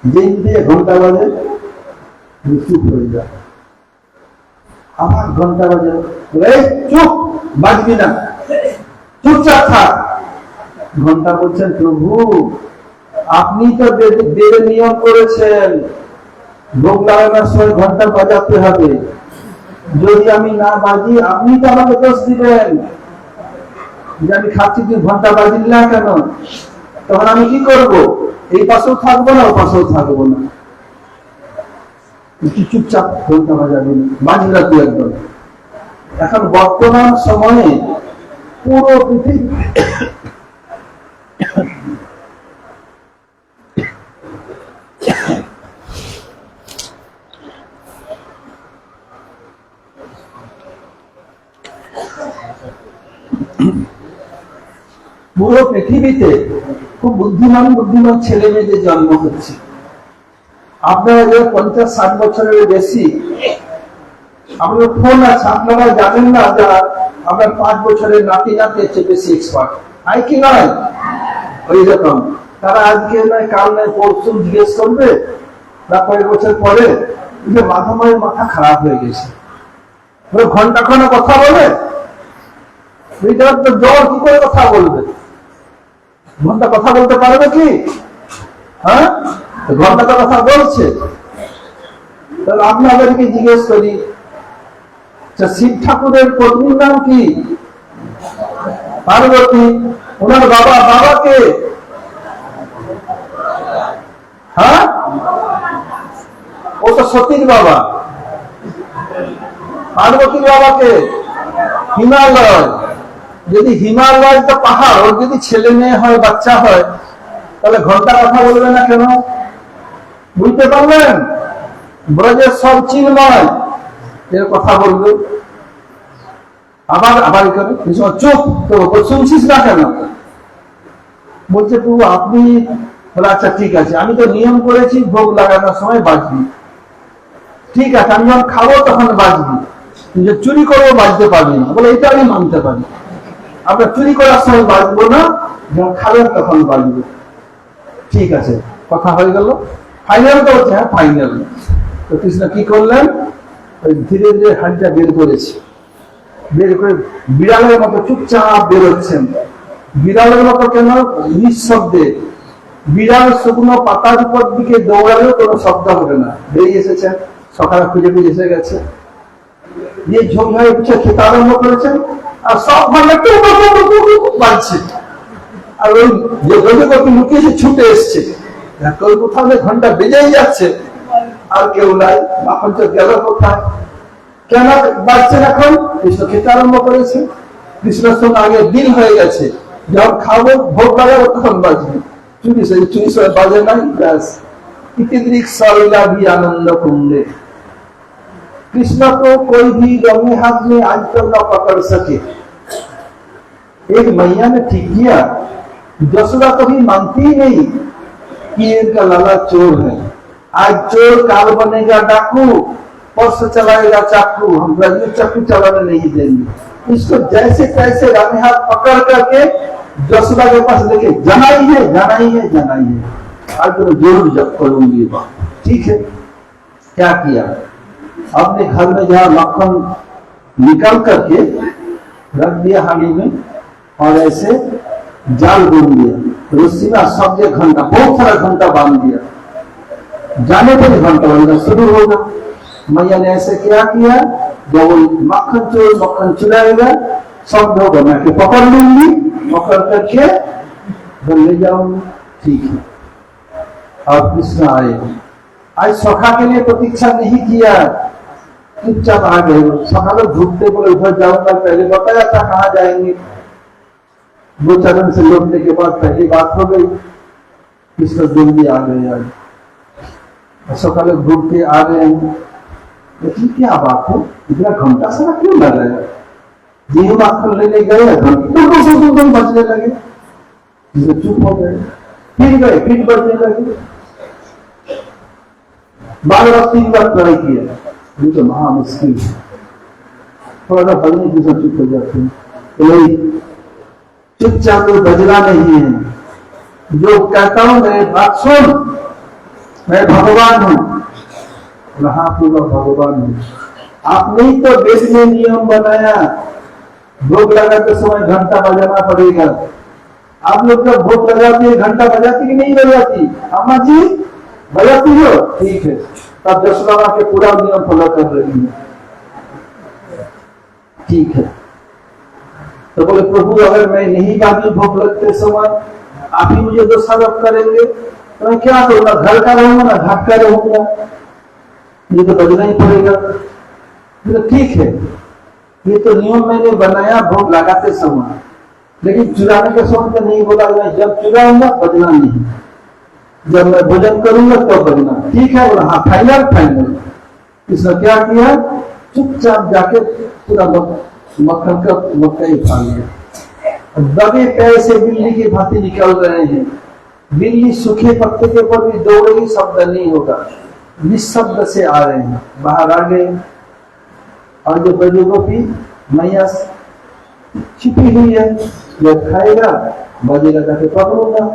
যেই দিয়ে ঘন্টা বাজে চুপ হয়ে যায়। আমার ঘন্টা বাজে, এই চুপ, বাজবি না, চুপচাপ থাক। ঘন্টা বলছেন, প্রভু আপনি তো দেবের নিয়ম করেছেন ভোগ লাগানোর সময় ঘন্টা বাজাতে হবে, যদি আমি না বাজি আপনি তো আমাকে দোষ দিবেন যে আমি খাচ্ছি, তুই ঘন্টা বাজিল না কেন? তখন আমি কি করব? এই পাশেও থাকবো না, ও পাশেও থাকবো না, চুপচাপ ঘন্টা বাজাবি না, বাজবি না তুই একদম। এখন বর্তমান সময়ে পুরো পৃথিবী পুরো পৃথিবীতে খুব বুদ্ধিমান ছেলে মেয়েদের জন্ম হচ্ছে। আপনারা যে 50-60 বছরের বেশি, আপনার ফোন আছে, আপনারা জানেন না যে আপনার 5 বছরের নাতি চেয়ে বেশি এক্সপার্ট, আই কি নয়? ওই রকম তারা আজকে নয়, কাল নয়, পরশু জিজ্ঞেস করবে না, কয়েক বছর পরে যে মাথা খারাপ হয়ে গেছে, ঘন্টা কথা বলে, জ্বর কি করে কথা বলবে? ঘন্টা কথা বলতে পারবে কি? হ্যাঁ, ঘন্টা তো কথা বলছে। তাহলে আপনাদেরকে জিজ্ঞেস করি, শিব ঠাকুরের পত্নীর নাম কি? পার্বতী। ওনার বাবাকে? হ্যাঁ, ও তো সতীর বাবা। পার্বতীর বাবাকে? হিমালয়। যদি হিমালয় তো পাহাড়, ওর যদি ছেলে মেয়ে হয়, বাচ্চা হয়, তাহলে ঘন্টা কথা বলবে না কেন? বুঝতে পারলেন? ব্রজের সব চিন্ময় এর কথা বলবে, আবার করে চুপ, তো শুনছিস না কেন? বলছে প্রভু আপনি, বলে আচ্ছা ঠিক আছে, আমি তো নিয়ম করেছি ভোগ লাগানোর সময় বাজবি, ঠিক আছে, আমি যখন খাবো তখন বাজবি, যে চুরি করবো বাজতে পারবি না, বলে এটা আমি মানতে পারি। আপনার চুরি করার সময় বাজবো না, যখন খাবেন তখন বাজবো, ঠিক আছে, কথা হয়ে গেল। ফাইনাল তো হচ্ছে, হ্যাঁ ফাইনাল। তো কৃষ্ণ কি করলেন? ধীরে ধীরে হাড়িটা বের করেছে, বের করে বিড়ালের মতো চুপচাপ বেরোচ্ছেন। বিড়ালের মতো কেন? নিঃশব্দে। বিড়াল শুকনো পাতার উপর দিকে দৌড়ালেও কোনো শব্দ হবে না, বেরিয়ে এসেছেন, সকালে খুঁজে এসে গেছে, দিয়ে ঝোল হয়ে পিছিয়ে খেতে আরম্ভ করেছেন, আর সব ভালো বাজছে, আর ওই যে গতি লুকিয়েছে ছুটে এসছে, কোথাও ঘন্টা বেজেই যাচ্ছে, আর কেউ নাই, এখন তো গেল কোথায়? কেন বাজছেন এখন? কৃষ্ণ খেতে আরম্ভ করেছে, কৃষ্ণের সঙ্গে আগে দিল হয়ে গেছে, যখন খাবো ভোগ লাগাবো তখন বাজবে। চুরি সময় বাজে নাই, ব্যাস। आनंद कुंडे कृष्ण को कोई भी रंगे हाथ में आज तक न पकड़ सके। एक मैया ने ठीक किया, जसोदा कभी मानती ही नहीं कि इनका लाला चोर है, आज चोर काल बनेगा डाकू, परसों चलाएगा चाकू, हम रजनी चाकू चलाने नहीं देंगे। इसको जैसे तैसे रंगे हाथ पकड़ करके जसोदा के पास लेके जाना ही है, जाना ही है, जाना ही है। आज तो जरूर जब करूंगी, ठीक है। क्या किया? अपने घर में जहाँ मक्खन निकाल करके रख दिया हांडी में, और ऐसे जाल बूंद दिया, रस्सी में सब जगह घंटा, बहुत सारा घंटा बांध दिया, जाने पर घंटा बजना शुरू होगा। मैया ने ऐसे क्या किया, जब वो मक्खन चोर मक्खन चुराएगा, सब लोग मैं के पकड़ लूंगी, पकड़ करके घर ले जाऊंगी, ठीक है। और कृष्ण आए, आज सखा के लिए प्रतीक्षा नहीं किया, चुपचाप आ गए। सखा लोग ढूंढते बोले उधर जाऊंगा, पहले बताया था कहाँ जाएंगे। दो चरण से लौटने के बाद पहली बात हो गई, कृष्ण जल्दी आ गए। आज सखा लोग ढूंढ के आ गए हैं, लेकिन क्या बात है, इतना घंटा सारा क्यों लगाया? जी हम आखिर लेने गए, घंटे तो बजने लगे, चुप हो गए, फिर गए, फिर बजने लगे, बार 3 बार ट्राई किया, ये तो महा मुश्किल है। थोड़ा सा बजने की सब चुप हो जाते हैं, तो चुपचाप कोई बजना नहीं है। जो कहता हूं मेरे बात सुन, मैं भगवान हूं। हाँ पूरा भगवान हूं। आपने ही तो देश में नियम बनाया, भोग लगाते समय घंटा बजाना पड़ेगा। आप लोग जब भोग लगाते हैं घंटा बजाती कि नहीं बजाती? अम्मा जी बजाती हो? ठीक है, तब यशोदा के पूरा नियम फॉलो कर रही है। ठीक है, तो बोले प्रभु अगर मैं नहीं बाकी भोग लगते समय आप ही मुझे दोषारोप करेंगे तो मैं क्या करूंगा? घर का रहूंगा ना घाट का रहूंगा, ये तो बजना ही पड़ेगा। तो ठीक है, ये तो नियम मैंने बनाया भोग लगाते समय, लेकिन चुराने के समय तो नहीं बोला। मैं जब चुराऊंगा बजना नहीं, जब मैं भोजन करूंगा तो बजना। ठीक है बोला, हाँ फाइनल फाइनल। इसने क्या किया? चुपचाप जाके पूरा मक्खन का मक्का उठा लिया। दबे पैर से बिल्ली की भांति निकल रहे हैं। बिल्ली सूखे पत्ते के ऊपर भी दौड़ेगी, शब्द नहीं होगा, निशब्द से आ रहे हैं, बाहर आ गए। और जो ब्रजगोपी मैया छिपी हुई है, जब खाएगा बजेगा जाके पकड़ूंगा,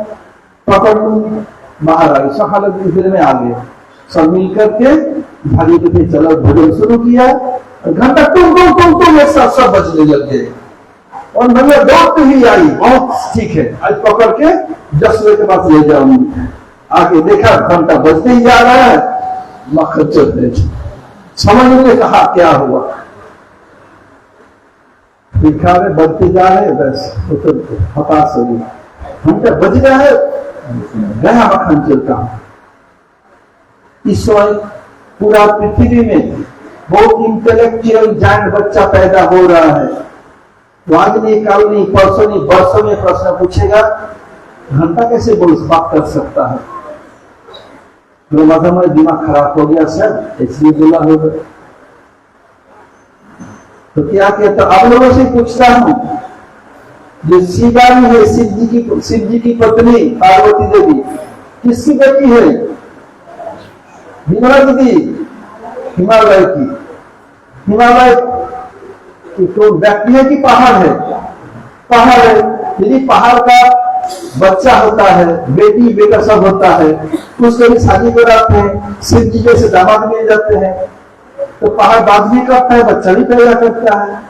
पकड़ लूंगी, बाहर आ गए। सब हालत देर में आ गए, सब मिलकर के भागी के फिर चलो भोजन शुरू किया। घंटा टुम टुम टुम टुम एक साथ सब बजने लग गए और मैया दौड़ते ही आई। बहुत ठीक है, आज पकड़ के 10 बजे के बाद ले जाऊंगी। आके देखा घंटा बजते ही जा रहा है, मक्खन चल रहे थे। समझ में कहा क्या हुआ? दिखा रहे बढ़ते जा रहे, बस तो हताश हो गई। घंटा बज रहा है, गया मक्खन चलता। इस समय पूरा पृथ्वी में बहुत इंटेलेक्चुअल जायंट बच्चा पैदा हो रहा है। तो आज नहीं, कल नहीं, परसों नहीं, वर्षों में प्रश्न पूछेगा घंटा कैसे बात कर सकता है? तो मतलब दिमाग खराब हो गया सर, इसलिए बोला होगा। तो क्या कहता? आप लोगों से पूछता हूं, जो शिवानी है शिव जी की पत्नी पार्वती देवी, किसकी बेटी है? विमला दीदी, हिमालय की। हिमालय तो व्यक्ति है कि पहाड़ है? पहाड़ है। यदि पहाड़ का बच्चा होता है, बेटी बेटा सब होता है, तो उसके भी शादी कराते हैं, शिव जी जैसे दामाद मिल जाते हैं। तो पहाड़ बात भी करता है, बच्चा भी पैदा करता है।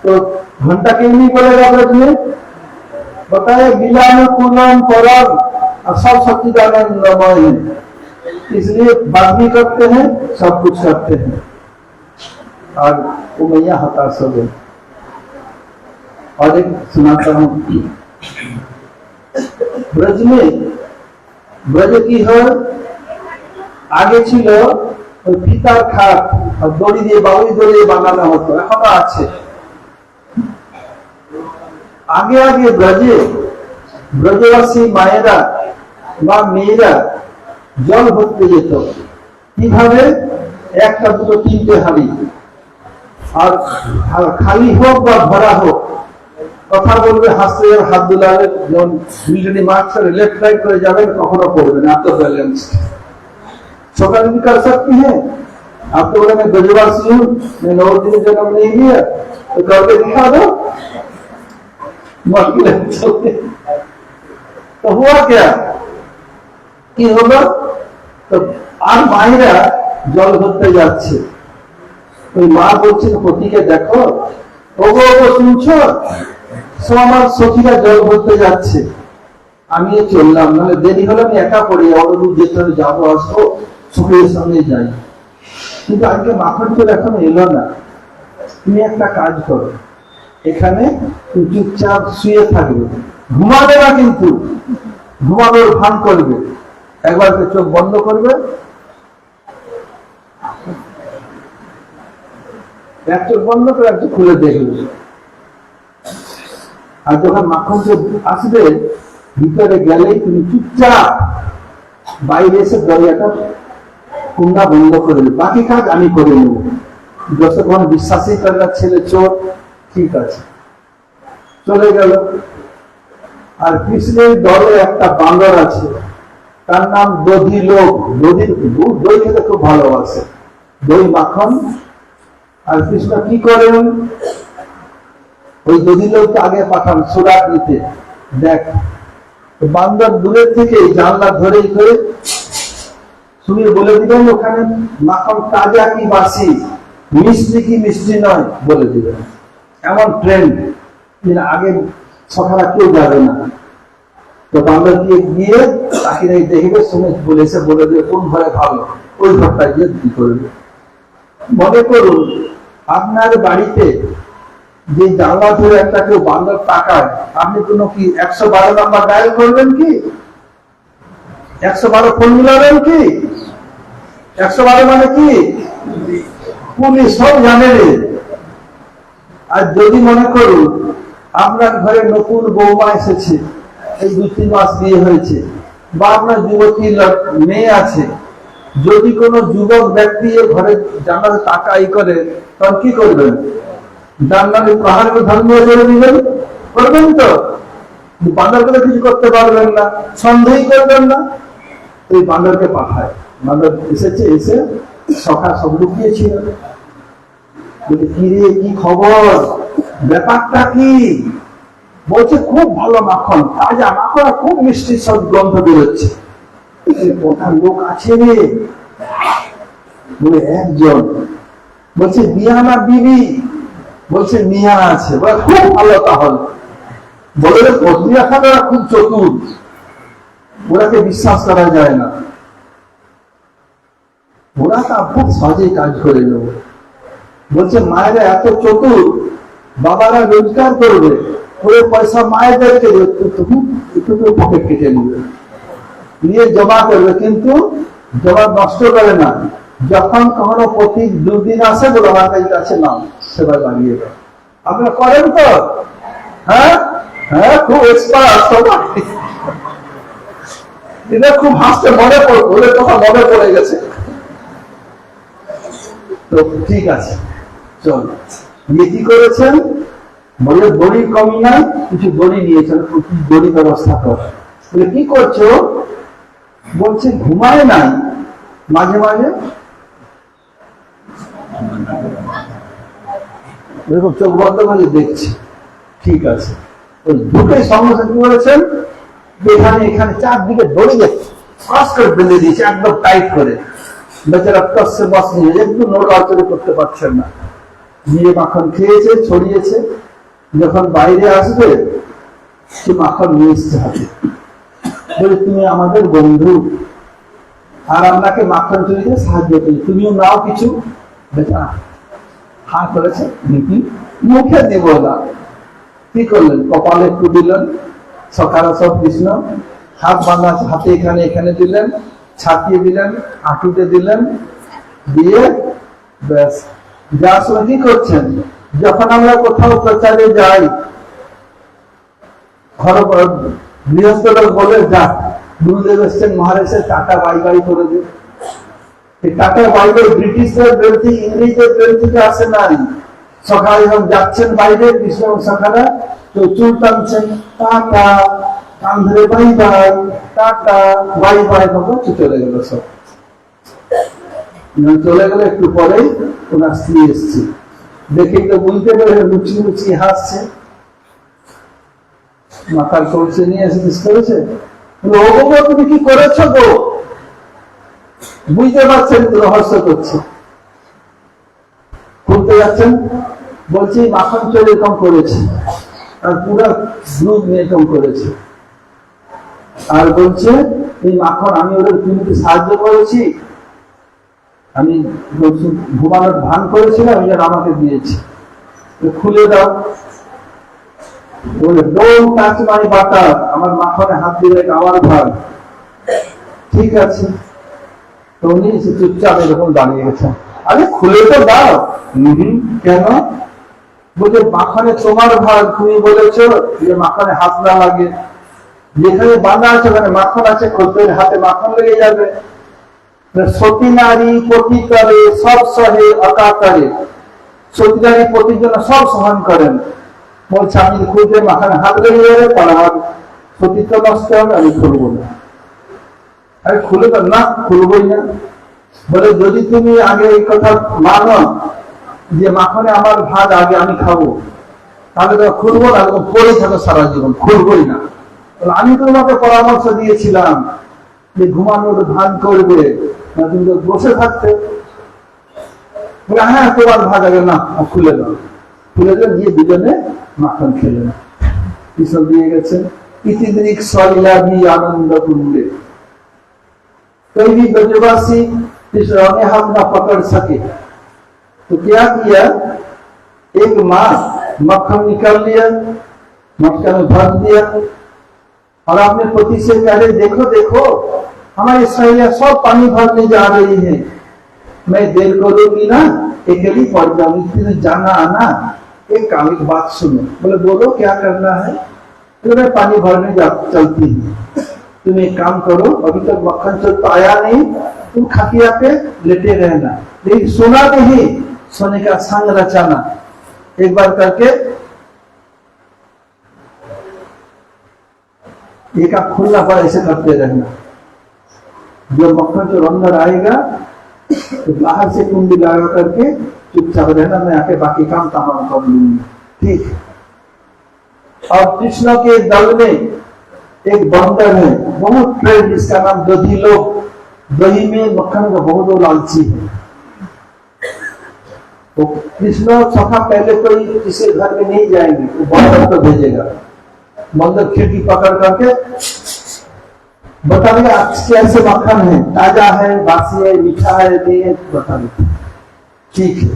तो घंटा क्यों नहीं बोलेगा ब्रज में? बताए बिलान कुलम परम और सब सच्चिदानंदमय है, इसलिए बात भी करते हैं, सब कुछ करते हैं। और वो मैया हताश हो गई। और एक सुनाता हूं, ब्रज में ब्रज की हर आगे छिल ফিতার খাট আর দড়ি দিয়ে বাউরি দড়ি বানানো হতো, এখন আছে। আগে আগে ব্রজবাসী মায়েরা বা মেয়েরা জল ভরতে যেত। কিভাবে? একটা দুটো তিনটে হাঁড়ি, আর খালি হোক বা ভরা হোক, কথা বলবে, হাসতে হাত দুলাবে, যেমন দুইজনই মার্চ লেফট রাইট করে যাবেন, কখনো পড়বে না, এত ব্যালেন্স। सकाल भी कर सकती है। आप तो बोले मैं ब्रजवासी हूँ, मैं 9 दिन जन्म नहीं लिया, तो करके दिखा दो। तो हुआ क्या कि होगा? तो আর মায়েরা জল ধরতে যাচ্ছে। ওই মা বলছে পতিকে, দেখো ওগো ওগো শুনছো, সব আমার সখীরা জল ধরতে যাচ্ছে, আমিও চললাম, নাহলে দেরি হলে আমি একা পড়ে যাবো, যেতে যাবো আসবো, সুখের সঙ্গে যাই। কিন্তু আজকে মাখন চলে এখন এলো না। তুমি একটা কাজ করো, এখানে চুপচাপ শুয়ে থাকবে, ঘুমাবে না, কিন্তু ঘুমানোর ভান করবে। একবার চোখ বন্ধ করবে, এক চোখ বন্ধ করে এক চোখ খুলে দেখবে। আর যখন মাখন চোখ আসবে, ভিতরে গেলেই তুমি চুপচাপ বাইরে এসে দরজাটা কুন্ডা বন্ধ করে দেবে। বাকি কাজ আমি করে নেব। যতক্ষণ বিশ্বাসই করে না ছেলে চোর, ঠিক আছে, চলে গেল। আর কৃষ্ণের দলে একটা বান্দর আছে, তার নাম দধি লোক। দই খেতে খুব ভালোবাসে, দই মাখন। আর কৃষ্ণ কি করেন? ওই দধি লোককে আগে পাঠান সুরাট নিতে। দেখ বান্দর দূরের থেকে জানলা ধরেই করে তুমি বলে দিবেন ওখানে মাখন তাজা কি বাসি, মিষ্টি কি মিষ্টি নয় বলে দিবেন। এমন ট্রেন্ড, আগে সকালে কেউ যাবে না, তো বান্দর গিয়ে তাকে দেখবে শুনে বলেছে, বলে দিয়ে কোন ঘরে ভালো ওই ঘরটা গিয়ে কি করবে। মনে করুন আপনার বাড়িতে যে জানলা ধরে একটা কেউ বান্দর টাকায়, আপনি কোনো কি 112 নাম্বার ডায়াল করবেন কি? 112 ফোন মিলাবেন কি? 112 মানে কি? পুলিশ সব জানে রে। আর যদি মনে করুন আপনার ঘরে নতুন বৌমা এসেছে, এই 2-3 মাস বিয়ে হয়েছে, বা আপনার যুবতী মেয়ে আছে, যদি কোনো যুবক ব্যক্তি ঘরে জানালে টাকা করে, তখন কি করবেন? জানলার প্রহার ধর্ম করে দিবেন, করবেন তো? বান্দরকে কিছু করতে পারবেন না, সন্দেহই করবেন না। ওই বান্দরকে পাঠায়, বান্দর এসেছে, এসে সখা সব লুকিয়েছিল, কি রে কি খবর, ব্যাপারটা কি? বলছে খুব ভালো মাখন, তাজা মাখন, খুব মিষ্টি সব গন্ধ বেরোচ্ছে। কোথার লোক আছে রে? বলে একজন। বলছে মিয়া না বিবি? বলছে মিয়া আছে। বলে খুব ভালো তাহলে। বলে পত্নী রাখাটা খুব চতুর, ওরাকে বিশ্বাস করা যায় না, ওরা তা খুব সহজেই কাজ করে নেব। বলছে মায়েরা এত চতুর, বাবারা রোজগার করবে, ওরে পয়সা মায়েদেরকে একটু পকেট কেটে নেবে, নিয়ে জমা করবে, কিন্তু জমা নষ্ট করে না। যখন কখনো প্রতি 2 দিন আসে বলে আমার কাছে নাম সেবা বাড়িয়ে দেয়। আপনারা করেন তো? হ্যাঁ হ্যাঁ, খুব এক্সপার্ট সবাই। এটা খুব হাসতে মনে পড়ে, কথা মনে পড়ে গেছে। তো ঠিক আছে, চল নিয়ে কি করেছেন? বলে দড়ির কমি নাই, কিছু দড়ি নিয়েছেন, দড়ি ব্যবস্থা কর। বলে কি করছো? বলছে ঘুমায় নাই, মাঝে মাঝে এরকম চোখ বন্ধ করে দেখছি। ঠিক আছে, ওই ঢুকে সঙ্গে সঙ্গে বলেছেন এখানে এখানে চারদিকে দড়ি যাচ্ছে, ফাঁস করে বেঁধে দিয়েছে একদম টাইট করে। বেচারা কষ্টে বস নিয়ে একটু নড়াচড়ে করতে পারছেন না, নিয়ে মাখন খেয়েছে, ছড়িয়েছে। যখন বাইরে আসবে সে মাখন নিয়ে এসছে হাতে, বলে তুমি আমাদের বন্ধু, আর আপনাকে মাখন চড়িয়ে সাহায্য করি, তুমিও নাও কিছু। বেটা হা করেছে, মুখে দিব না। কি করলেন? কপালে একটু দিলেন, সকালে সব কৃষ্ণ, হাত বাঁধা হাতে এখানে এখানে দিলেন, ছাপিয়ে দিলেন, হাঁটুতে দিলেন, দিয়ে ব্যাস। যার সময় কি করছেন? যখন আমরা কোথাও প্রচারে যাই, বৃহস্পতি বলে যা গুরুদেব এসছেন, মহারাজের টাটা বাই বাই করে দিন। টাটা বাই বাই ব্রিটিশদের ব্রেন থেকে, ইংরেজদের ব্রেন থেকে আসে নাই। সকালে যখন যাচ্ছেন বাইরে কৃষ্ণ সখারা, তো চুল টানছেন, টাটা, কান ধরে bye bye, tata bye bye, চলে গেল সব। চলে গেলে একটু পরেই ওনার স্ত্রী এসছে, দেখে তো বুঝতে পেরে লুচি লুচি হাসছে, মাথার কলসে নিয়ে এসে জিজ্ঞেস করেছে, ও গো তুমি কি করেছো গো? বুঝতে পারছেন তো রহস্য করছে। খুলতে যাচ্ছেন, বলছি মাখন চলে এরকম করেছে, আর পুরা গ্রুপ নিয়ে এরকম করেছে। আর বলছে এই মাখন আমি ওদের তুমি সাহায্য করেছি, আমি ঘুমানোর ভান করেছিলাম, এই আমাকে দিয়েছি, খুলে দাও। বলে ডোন্ট টাচ মাই বাটার, আমার মাখনে হাত দিলে আমার ভাগ। ঠিক আছে, তো উনি চুপচাপ এরকম দাঁড়িয়ে গেছেন। আরে খুলে তো দাও। কেন? বলছে মাখনে তোমার ভাগ, তুমি বলেছো যে মাখনে হাত না লাগে, যেখানে বাঁধা আছে ওখানে মাখন আছে, খুলতে হাতে মাখন লেগে যাবে। সতী নারী পতি করে সব সহে অকাতরে, সতী নারী পতির জন্য সব সহন করেন। বলছে আমি খুলতে মাখানে হাত লেগে যাবে, তার আমার সতীত্ব নষ্ট হবে, আমি খুলবো না। আরে খুলে তো না, খুলবই না। বলে যদি তুমি আগে এই কথা মানো যে মাখনে আমার ভাগ আগে আমি খাবো, তাহলে তো খুলবো না, পড়ে থাকো সারা জীবন, খুলবই না। আমি তোমাকে পরামর্শ দিয়েছিলাম যে ঘুমানোর ভান করবে না, তুমি তো বসে থাকতে। বলে হ্যাঁ তোমার ভাগ আগে না, খুলে দাও। খুলে দেন, গিয়ে দুজনে মাখন খেলেন। কৃষ্ণ দিয়ে গেছেন इतिदृक स्वलीला भी आनंद कुंडे। कोई भी ब्रजवासी इस रंगे हाथ न पकड़ सके तो क्या किया, एक माँ मक्खन निकाल लिया, मटका में भर दिया और अपने पति से कह रहे देखो देखो हमारी सहेलियां सब पानी भरने जा रही है, मैं देर करूंगी ना अकेली पड़ जाऊंगी, जाना आना। एक काम एक बात सुनो। बोले बोलो क्या करना है। तो मैं पानी भरने चलती हूँ, तुम एक काम करो, अभी तक मक्खन चोर तो आया नहीं, तुम खटिया पे लेटे रहना, लेकिन सोना नहीं, सोने का संग रचाना। एक बार करके एक आंख खुलना पर ऐसे करते रहना। जब मक्खन चोर अंदर आएगा तो बाहर से कुंडी लगा करके चुपचाप रहना, मैं आके बाकी काम तमाम कर लूंगी, ठीक। और कृष्ण के दल में एक बंदर है, बहुत ट्रेंड, इसका नाम दही लोग। दही में मक्खन का बहुत लालची है। तो कृष्ण सखा पहले कोई किसी घर में नहीं जाएंगे, वो बंदर को भेजेगा। बंदर खिड़की पकड़ करके बताएगा कैसे मक्खन है, ताजा है, बासी है, मीठा है, नहीं है, बता देते। ठीक है,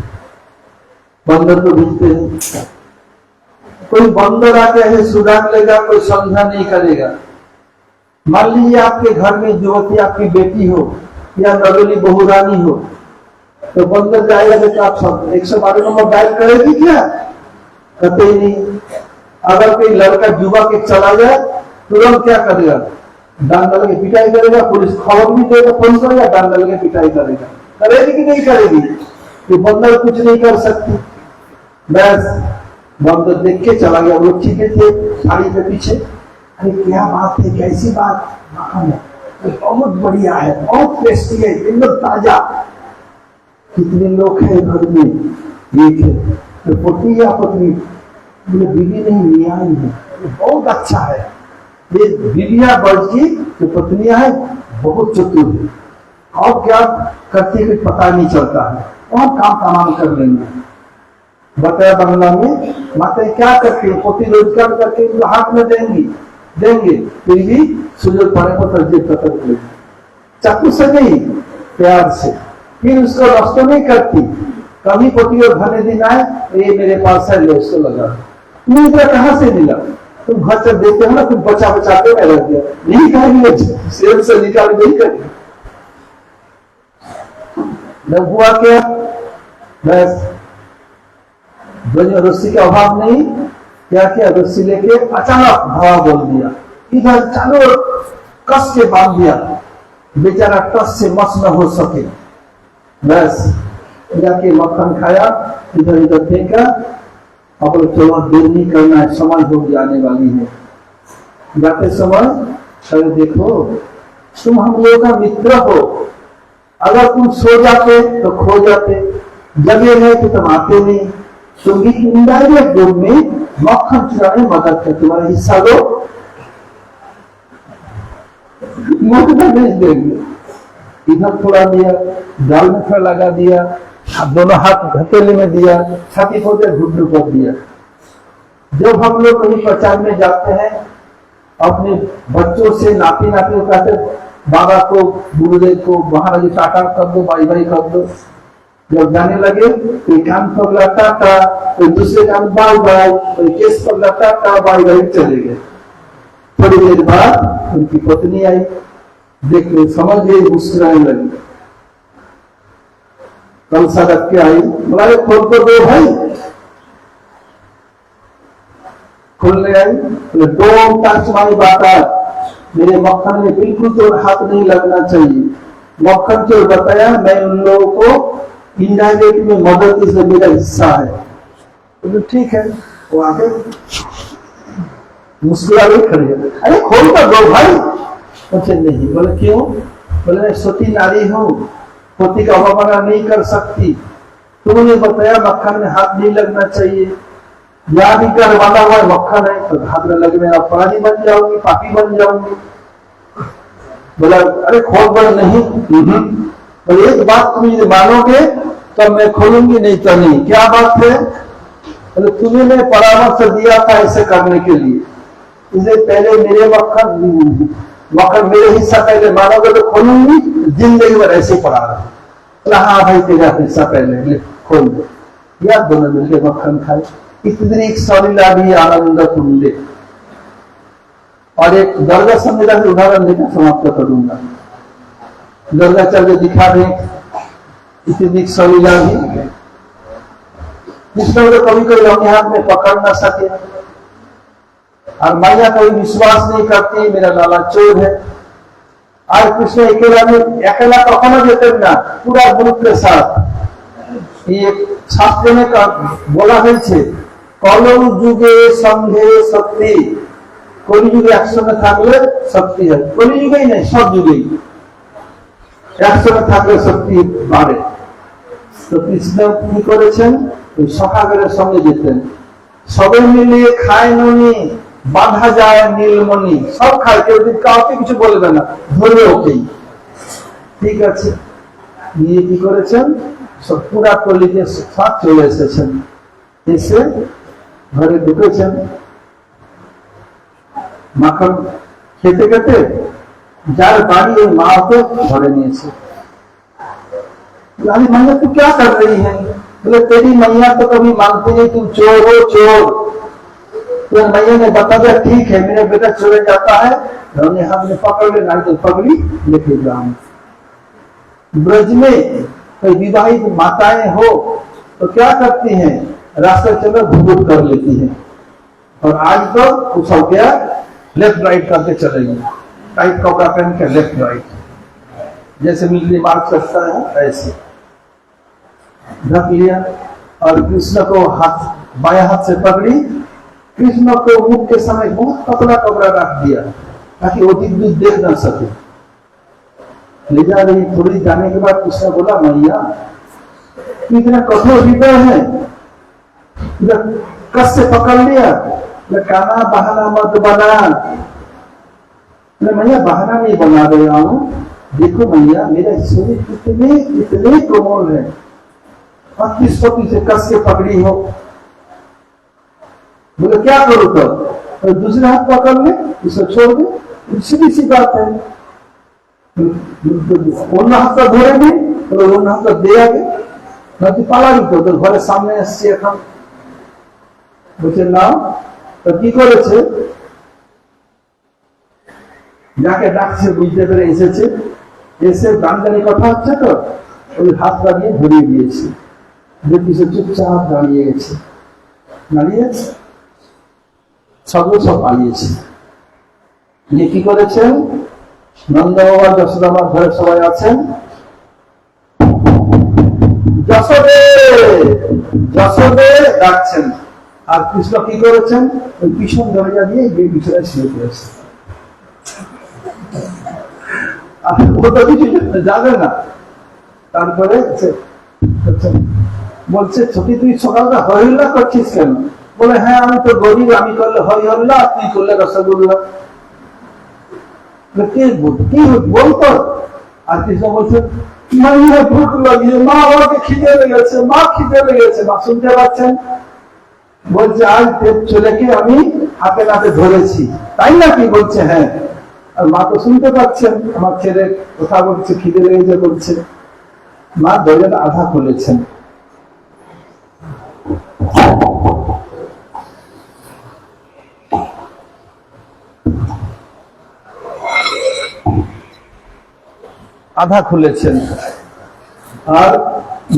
बंदर को भेजते हैं। कोई बंदर आके है सुधार लेगा, कोई समझा नहीं करेगा। मान लीजिए आपके घर में युवती आपकी बेटी हो या नवेली बहुरानी हो, तो बंदर जाएगा तो आप सब 112 नंबर डायल करेगी क्या, कहते ही नहीं। अगर कोई लड़का युवा के चला जाए तुरंत क्या करेगा, डांड डाल के पिटाई करेगा, पुलिस खबर भी देगा, फोन करेगा, डांड डाल के पिटाई करेगा। करेगी कि नहीं करेगी, कि बंदर कुछ नहीं कर सकती। बस बंदर देख के चला गया, वो लोग ठीक थे साड़ी के पीछे। अरे क्या बात है, कैसी बात, बहुत बढ़िया है, बहुत टेस्टी है, एकदम ताजा। कितने लोग हैं घर में, एक है तो पति या पत्नी, बोले बीवी नहीं मियाँ ही है, बहुत अच्छा है। ये बीवियां बढ़ की जो पत्नियां है बहुत चतुर है, और क्या करती है पता नहीं चलता है, और काम तमाम कर लेंगे। बताया बंगला में माता क्या करती है, पोती रोजगार करके हाथ में देंगे, फिर भी सुजल पड़े को तरजीह करते, चाकू से नहीं प्यार से। फिर उसको नष्ट नहीं करती, कभी पोती और घने दिन आए ये मेरे पास है, लो उसको लगा। तुम्हें कहाँ से मिला, तुम घर से देते हो ना, तुम बचा बचाते में रख दिया, नहीं कहेगी, सेब से निकाल नहीं करेगी। जब हुआ क्या, बस रस्सी का अभाव नहीं, क्या किया, रस्सी लेके अचानक हवा बोल दिया, इधर चारों कस के बांध दिया, बेचारा कस से मस न हो सके। बस जाके मक्खन खाया, इधर इधर फेंका, अब चलो देर नहीं करना है, समय हो जाने वाली है। जाते समय अरे देखो तुम हम लोगों का मित्र हो, अगर तुम सो जाते तो खो जाते, जगे रहे तो तुम आते नहीं, तुम्हें इनडायरेक्ट रूप में मक्खन चुराने मदद कर, तुम्हारा हिस्सा दो, मक्खन भेज देंगे। इधर थोड़ा दिया, दाल में थोड़ा लगा दिया, दोनों हाथ हथेली में दिया, छाती खोदे घुटनों कर दिया। जब हम लोग कहीं प्रचार में जाते हैं, अपने बच्चों से नाती नाती कहते बाबा को, गुरुदेव को महाराज टाटा कर दो, बाई बाई कर दो। जब जाने लगे कोई कान पकड़ा टाटा, कोई दूसरे कान बाई बाई, कोई केस पकड़ा टाटा, बाई बाई चले गए। थोड़ी देर बाद उनकी पत्नी आई, देख लो समझ गई, मुस्कुराने लगी। कल सड़क के आई, बोला खोल को दो भाई, खोलने आई, बोले डोंट टच माय बटर, मेरे मक्खन में बिल्कुल तो हाथ नहीं लगना चाहिए। मक्खन चोर बताया मैं उन लोगों को इनडायरेक्ट में मदद, इसमें मेरा हिस्सा है। तो ठीक है, वो आके मुस्कुरा के खड़े, अरे खोल कर दो भाई। पूछे नहीं, बोले क्यों, बोले मैं सती नारी हूँ, पति का अवमानना नहीं कर सकती, तुमने बताया मक्खन में हाथ नहीं लगना चाहिए, या भी कर वाला हुआ मक्खन है तो हाथ में लगे मैं अपराधी बन जाऊंगी, पापी बन जाऊंगी। बोला अरे खोल बोला नहीं। बोले एक बात तुम यदि मानोगे तो मैं खोलूंगी, नहीं तो नहीं। क्या बात है? बोले तुम्हें मैं परामर्श दिया था ऐसे करने के लिए, इसलिए पहले मेरे मक्खन मेरे हिस्सा पहले मानोगे तो खोलूंगी, जिंदगी भर ऐसे ही पड़ा रहा। बोला हाँ भाई तेरा हिस्सा पहले ले खोल दो। या दोनों मिलकर मक्खन खाए। इतनी सौरीला भी आनंद कुंडे। और एक दर्गा संहिता से उदाहरण देकर समाप्त करूंगा। दर्गा चल के दिखा दें इतनी सौरीला भी, जिसमें तो कभी कोई अपने हाथ में पकड़ ना सके। और मैया कोई विश्वास नहीं करती मेरा लाला चोर है। आज कृष्ण अकेला कखनो जेतेन ना, पूरा ग्रुप के साथ। ये शास्त्र में बोला হয়েছে কলম যুগে সঙ্গে শক্তি, কলিযুগে একসঙ্গে থাকলে শক্তি হয়। কলিযুগেই নাই, সব যুগেই একসঙ্গে থাকলে শক্তি বাড়ে। তো কৃষ্ণ কি করেছেন, ওই সখাগরের সঙ্গে যেতেন, সবাই মিলে খায় ননি বাঁধা যায় নীলমণি, সব খায়, কেউ কাউকে কিছু বলবে না, ধরবে ওকেই। ঠিক আছে, নিয়ে কি করেছেন, সব পুরা কলিকে সাথ চলে এসেছেন। এসে ঘরে ঢুকেছেন, মাখন খেতে খেতে যার বাড়ি ওই মা ওকে ঘরে নিয়েছে। अरे मैया तू क्या कर रही है? बोले तेरी मैया तो कभी मानती नहीं, तुम चोर हो चोर। तो मैया ने बता दिया ठीक है मेरा बेटा चले जाता है, उन्होंने हाथ में पकड़ ले, नहीं तो पगड़ी लेके जाऊं। ब्रज में कोई विवाहित माताएं हो तो क्या करती हैं, रास्ते चलो घुघुट कर लेती हैं। और आज तो कुछ हो गया, लेफ्ट राइट करके चलेंगे, टाइट कपड़ा पहन के लेफ्ट राइट, जैसे मिलिट्री मार्च करता है ऐसे ढक लिया। और कृष्ण को हाथ बाएं हाथ से पकड़ी, कृष्ण को मुख के समय बहुत पतला कपड़ा रख दिया ताकि वो दिग्विजय देख न सके। ले जा रही, थोड़ी जाने के बाद कृष्ण बोला मैया इतना कठोर हृदय है, कस से पकड़ लिया, काना बहाना मत बना। मैया बहाना नहीं बना रहा हूं, देखो मैया मेरा शरीर कितने कितने कोमल है, और किस से कस के पकड़ी हो। बोले क्या करो तो दूसरे हाथ पकड़ ले, इसे छोड़ दे, सीधी सी बात है। অন্য হাতটা ধরে নি, অন্য হাতটা দিয়ে আগে নয়তো পালাবি তো, তোর ঘরের সামনে আসছি এখন। বলছে না, তো কি করেছে, যাকে ডাকছে বুঝতে পেরে এসেছে, এসে দানদানি কথা হচ্ছে তো ওই হাত দাঁড়িয়ে ধরিয়ে দিয়েছে, দেখি সে চুপচাপ দাঁড়িয়ে গেছে, দাঁড়িয়ে সব পালিয়েছে। নিয়ে কি করেছেন, নন্দ বাবা যশোদা আমার ঘরে সবাই আছেন, যশোদে যশোদে ডাকছেন। আর কৃষ্ণ কি করেছেন, ওই পিছন দরজা দিয়ে গিয়ে বিছানায় শুয়ে পড়েছে। ও তো কিছু যাবে না। তারপরে বলছে ছুটি তুই সকালটা হই হল্লা করছিস কেন? বলে হ্যাঁ আমি তো গরিব, আমি করলে হই হল্লা, তুই করলে রসগোল্লা। কি বলতো? আর কৃষ্ণ বলছে মাইয়া ভুক লাগিয়ে, মা আমাকে খিদে লেগেছে, মা খিদে লেগেছে। মা শুনতে পাচ্ছেন? বলছে আজ ছেলেকে আমি হাতে নাতে ধরেছি, তাই নাকি? বলছে হ্যাঁ। আর মা তো শুনতে পাচ্ছেন আমার ছেলে কথা বলছে, খিদে লেগেছে বলছে। মা দরজাটা আধা খুলেছেন। আধা খুলেছেন। আর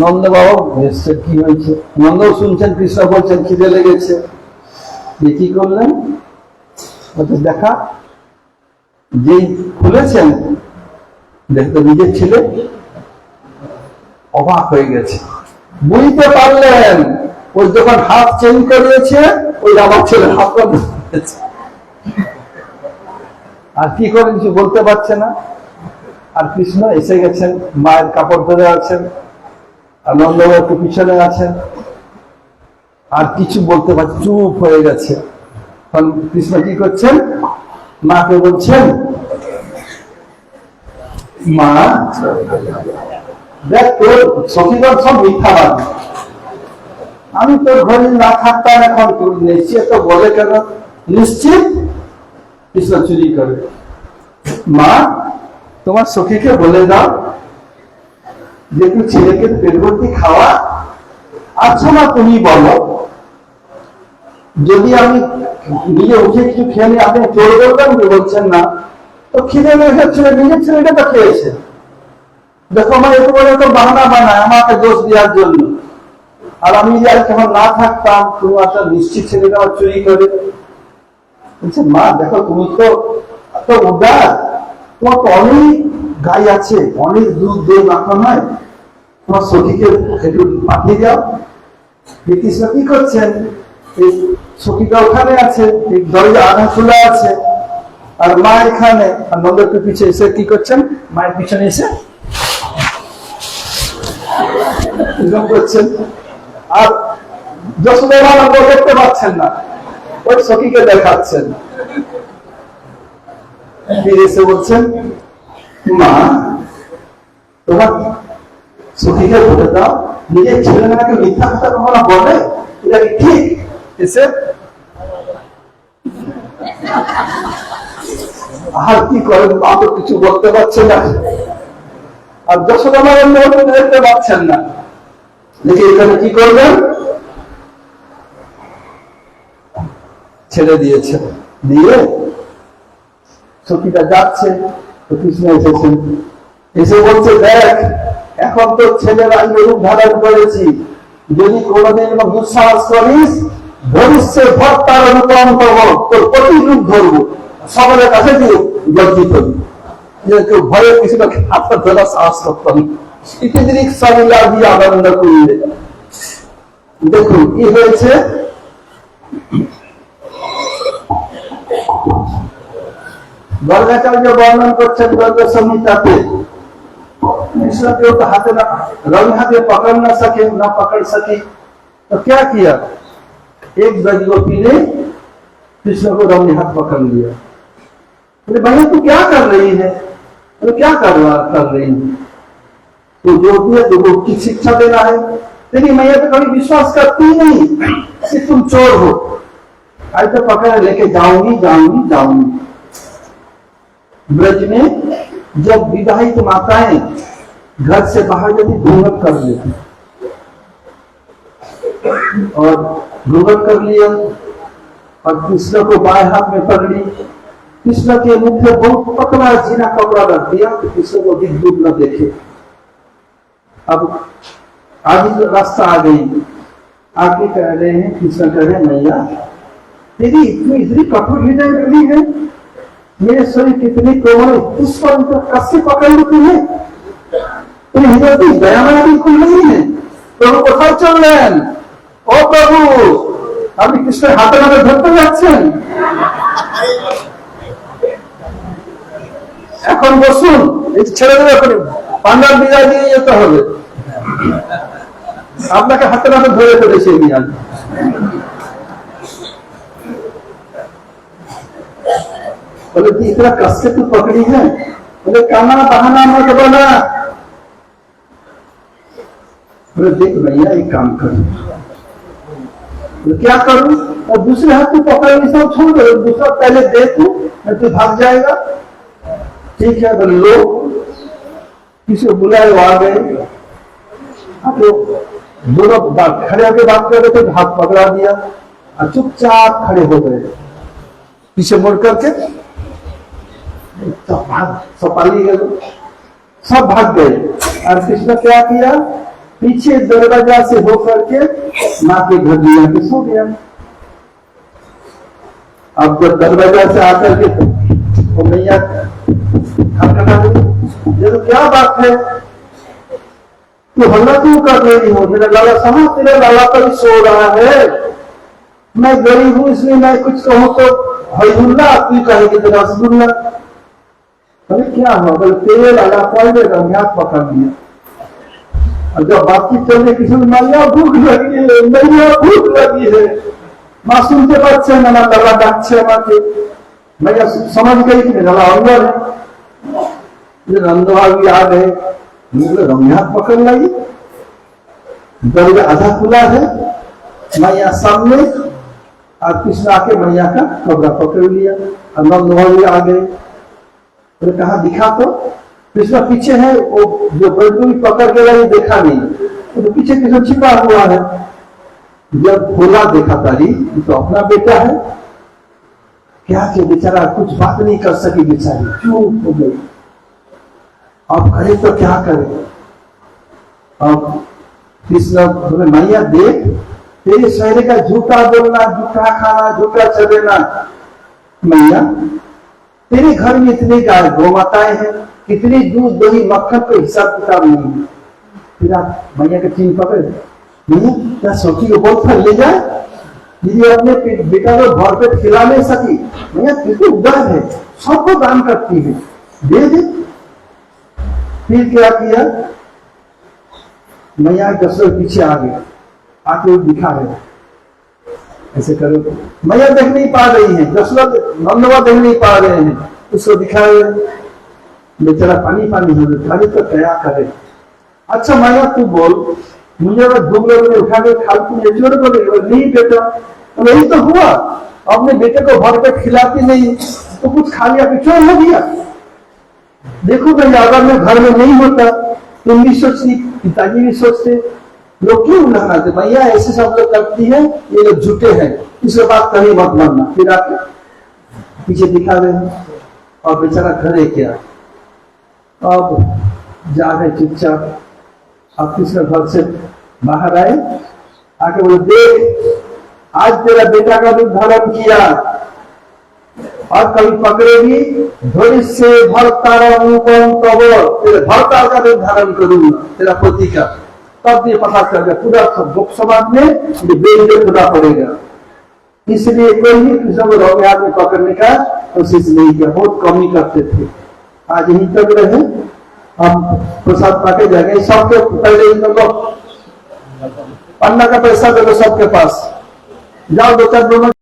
নন্দ বাবা এসছে, কি হয়েছে? নন্দ শুনছেন, কৃষ্ণ বলছেন খিদে লেগেছে। কি করলেন, দেখা যেই খুলেছেন দেখতে নিজের ছেলে অবাক হয়ে গেছে, বুঝতে পারলেন ওই যখন হাত চেঞ্জ করিয়েছে ওই আমার ছেলে হাত করেছে। আর কি করে কিছু বলতে পারছে না। আর কৃষ্ণ এসে গেছেন, মায়ের কাপড় ধরে আছেন, আর নন্দবাবু পিছনে আছেন, আর কিছু বলতে পারছে, চুপ হয়ে গেছে। কৃষ্ণ কি করছেন, মাকে বলছেন মা দেখ তোর সখীগণ সব মিথ্যাবাদ, আমি তোর ঘরে না থাকতাম, এখন তোর নিশ্চিত তো বলে কেন? নিশ্চিত কৃষ্ণ চুরি করে। মা তোমার সখীকে বলে দাও যে তুই ছেলেকে পেট ভর্তি খাওয়া। আচ্ছা মা তুমি বলো, যদি আমি নিজে উঠে কিছু খেয়ে নিই, আপনি চোর বলবেন কি? বলছেন না তো খিদে লেগে ছেলে, নিজের ছেলেটা তো খেয়েছে। দেখো আমার এত বড় একটা বাহানা বানায় আমাকে দোষ দেওয়ার জন্য, আর আমি যে যখন না থাকতাম তুমি একটা নিশ্চিত ছেলেটা আমার চুরি করে। বলছে মা দেখো তুমি তো এত উদার, তোমার তো অনেক গাই আছে, অনেক দুধ দই মাখন হয়, তোমার সখীকে একটু পাঠিয়ে দাও। কৃষ্ণ কি করছেন? এই সখীটা ওখানে আছে, এই দরজা আধা খোলা আছে, আর মা এখানে, আর নন্দকে পিছিয়ে এসে কি করছেন? মায়ের পিছনে এসে করছেন। আর যশোদা মা দেখতে পাচ্ছেন না, ওই সখীকে দেখাচ্ছেন। ফিরে এসে বলছেন মা তোমার সখীকে বলে দাও, নিজের ছেলেমেয়েকে মিথ্যা কথা কখনো বলে, এটা কি ঠিক? এসে আর কি করেন, মা তো কিছু বলতে পারছে না, আর যশোদা মা দেখতে পাচ্ছেন না। দেখি এখানে কি করবেন? ছেড়ে দিয়েছে, দিয়ে সখীটা যাচ্ছে, তো কৃষ্ণ এসেছেন, এসে বলছে দেখ এখন তো ছেলের আমি রূপ ধারণ করেছি, যদি কোনোদিন দুঃসাহস করিস ভবিষ্যৎ ভক্তার অনুকরণ করবো, তোর প্রতিরূপ ধরবো, সকলের কাছে দিয়ে গর্জিত হবি। যে কেউ ভয়ে কিছুটা হাতটা ধরা সাহস করতাম, ইতিদিক সামিলা দিয়ে আনন্দ করলে। দেখুন কি হয়েছে, गर्गाचार्य वर्णन करছেন गर्ग संहिताতে, कृष्ण को तो हाथ ना रवि हाथ पकड़ ना सके, ना पकड़ सके, तो क्या किया? एक ब्रजगोपी ने कृष्ण को रवि हाथ पकड़ लिया। बोले भैया तू क्या कर रही है? बोले क्या कर रही है? तो जो है तो की शिक्षा देना है, लेकिन मैं तो कभी विश्वास करती नहीं कि तुम चोर हो, आज तो पकड़ लेके जाऊंगी जाऊंगी जाऊंगी। ब्रज में जब विवाहित माताएं घर से बाहर यदि घूंघट कर लेती, और घूंघट कर लिया और कृष्ण को बाएं हाथ में पकड़ी, कृष्ण के मुख में बहुत पतला जीना कपड़ा रख दिया तो कृष्ण को विद्युत न देखे। अब आगे रास्ता आ गई, आगे कह रहे हैं, कृष्ण कह रहे मैया तेरी इतनी कठोर हृदय रही है, मेरे शरीर कितनी कोमल, उस पर कससे पकड़ लो तुम्हें, तुम्हें हृदय की दया माया बिल्कुल नहीं है। प्रभु কোথায় চললেন? ও প্রভু আপনি কৃষ্ণের হাতে হাতে ধরতে যাচ্ছেন, এখন বসুন, এই ছেড়ে দেবে, এখন পান্ডার বিদায় দিয়ে যেতে হবে, আপনাকে হাতে হাতে ধরে ফেলেছে নিয়ে আসবে। बोले कि इतना कस के तू पकड़ी है? बोले काना बहाना मत बना। बोले देख भैया एक काम कर, बोले क्या करूं? और दूसरे हाथ तू पकड़ नहीं सब छोड़ दो, दूसरा पहले दे तू, मैं तू भाग जाएगा। ठीक है बोले लो, किसी को बुलाए वो आ गए, तो दोनों खड़े होकर बात कर रहे थे, हाथ पकड़ा दिया और चुपचाप खड़े हो गए, पीछे मुड़ करके सब पाली गए, सब भाग गए। और कृष्ण क्या किया? पीछे दरवाजा से होकर के माँ के घर लिया के सो गया। अब जब दरवाजा से आकर के वो मैया खटखटा गई, ये तो क्या बात है, तू हल्ला क्यों कर रही हो? मेरा लाला समझ, तेरा लाला तो सो रहा है, मैं गरीब हूं इसलिए मैं कुछ कहूं तो हईदुल्ला, तू कहेगी तो रसगुल्ला। अरे क्या हुआ? बोले तेरे लाला पहले रंगात पकड़ लिया, और जब बातचीत चलने किसी ने मैया भूख लगी है, मैया भूख लगी है, माँ सुनते बच्चे ना लाला डाकছে আমাকে, मैया समझ गई कि मेरा लाला अंदर है, फिर नंदवा भी आ गए, रम्या पकड़ लाई, दरवाजा आधा खुला है, मैया सामने और कृष्ण आके मैया का कपड़ा पकड़ लिया और नंदवा भी आ गए। तो कहा दिखा तो, कृष्ण पीछे है, वो जो बरडू पकड़ के लाई देखा नहीं, तो पीछे कृष्ण छिपा हुआ है। जब खोला देखा तारी तो अपना बेटा है, क्या कि बेचारा कुछ बात नहीं कर सकी, बेचारी चुप हो गई। अब करे तो क्या करे। अब कृष्ण बोले मैया देख, तेरे शहर का झूठा बोलना, झूठा खाना, झूठा चलेना, मैया तेरे घर में इतने गाय गौ माताएं हैं, कितनी दूध दही मक्खन को हिसाब किताब नहीं है। फिर आप मैया का चीन पकड़े, मैया क्या सौखी को बहुत फल ले जाए, यदि अपने बेटा को घर पे खिला नहीं सकी, मैया कितनी उदार है, सबको दान करती है, दे दे। फिर क्या किया, मैया दशरथ पीछे आ गया, आके दिखा रहे ऐसे करो, मैया देख नहीं पा रही है, दशरथ नंदवा देख नहीं पा रहे हैं, उसको दिखा रहे, बेचारा पानी पानी हो गया, अरे तो क्या करे। अच्छा मैया तू बोल, मुझे अगर भूख लगे उठा के खा तू चोर बोले, नहीं बेटा, तो यही तो हुआ, अपने बेटे को भर पे खिलाती नहीं तो कुछ खा लिया, चोर हो गया। देखो भैया अगर मैं घर में नहीं होता, तुम भी सोचती, पिताजी भी सोचते, लोग क्यों उड़ाते, भैया ऐसे सब लोग करती है, ये लोग झूठे हैं, इसके बाद कहीं मत मानना। फिर आके पीछे दिखा रहे और बेचारा घरे क्या, अब जा रहे चुपचाप। अब कृष्ण घर से बाहर आए, आके बोले देख आज तेरा बेटा का रूप धारण किया, और कभी पकड़ेगी धोरी से भरतार रूपम तब, तेरे भरतार का रूप धारण करूंगा तेरा पति का, तब ये पता चल गया पूरा समाज में बेइज्जत होना पड़ेगा। इसलिए कोई भी कृष्ण को रोग में पकड़ने का कोशिश नहीं किया, बहुत कम ही करते थे। आज यही तक रहे, हम प्रसाद पाके जाएंगे, सबके पहले इन लोगों पन्ना का पैसा दे दो सबके पास, जाओ दो चार दोनों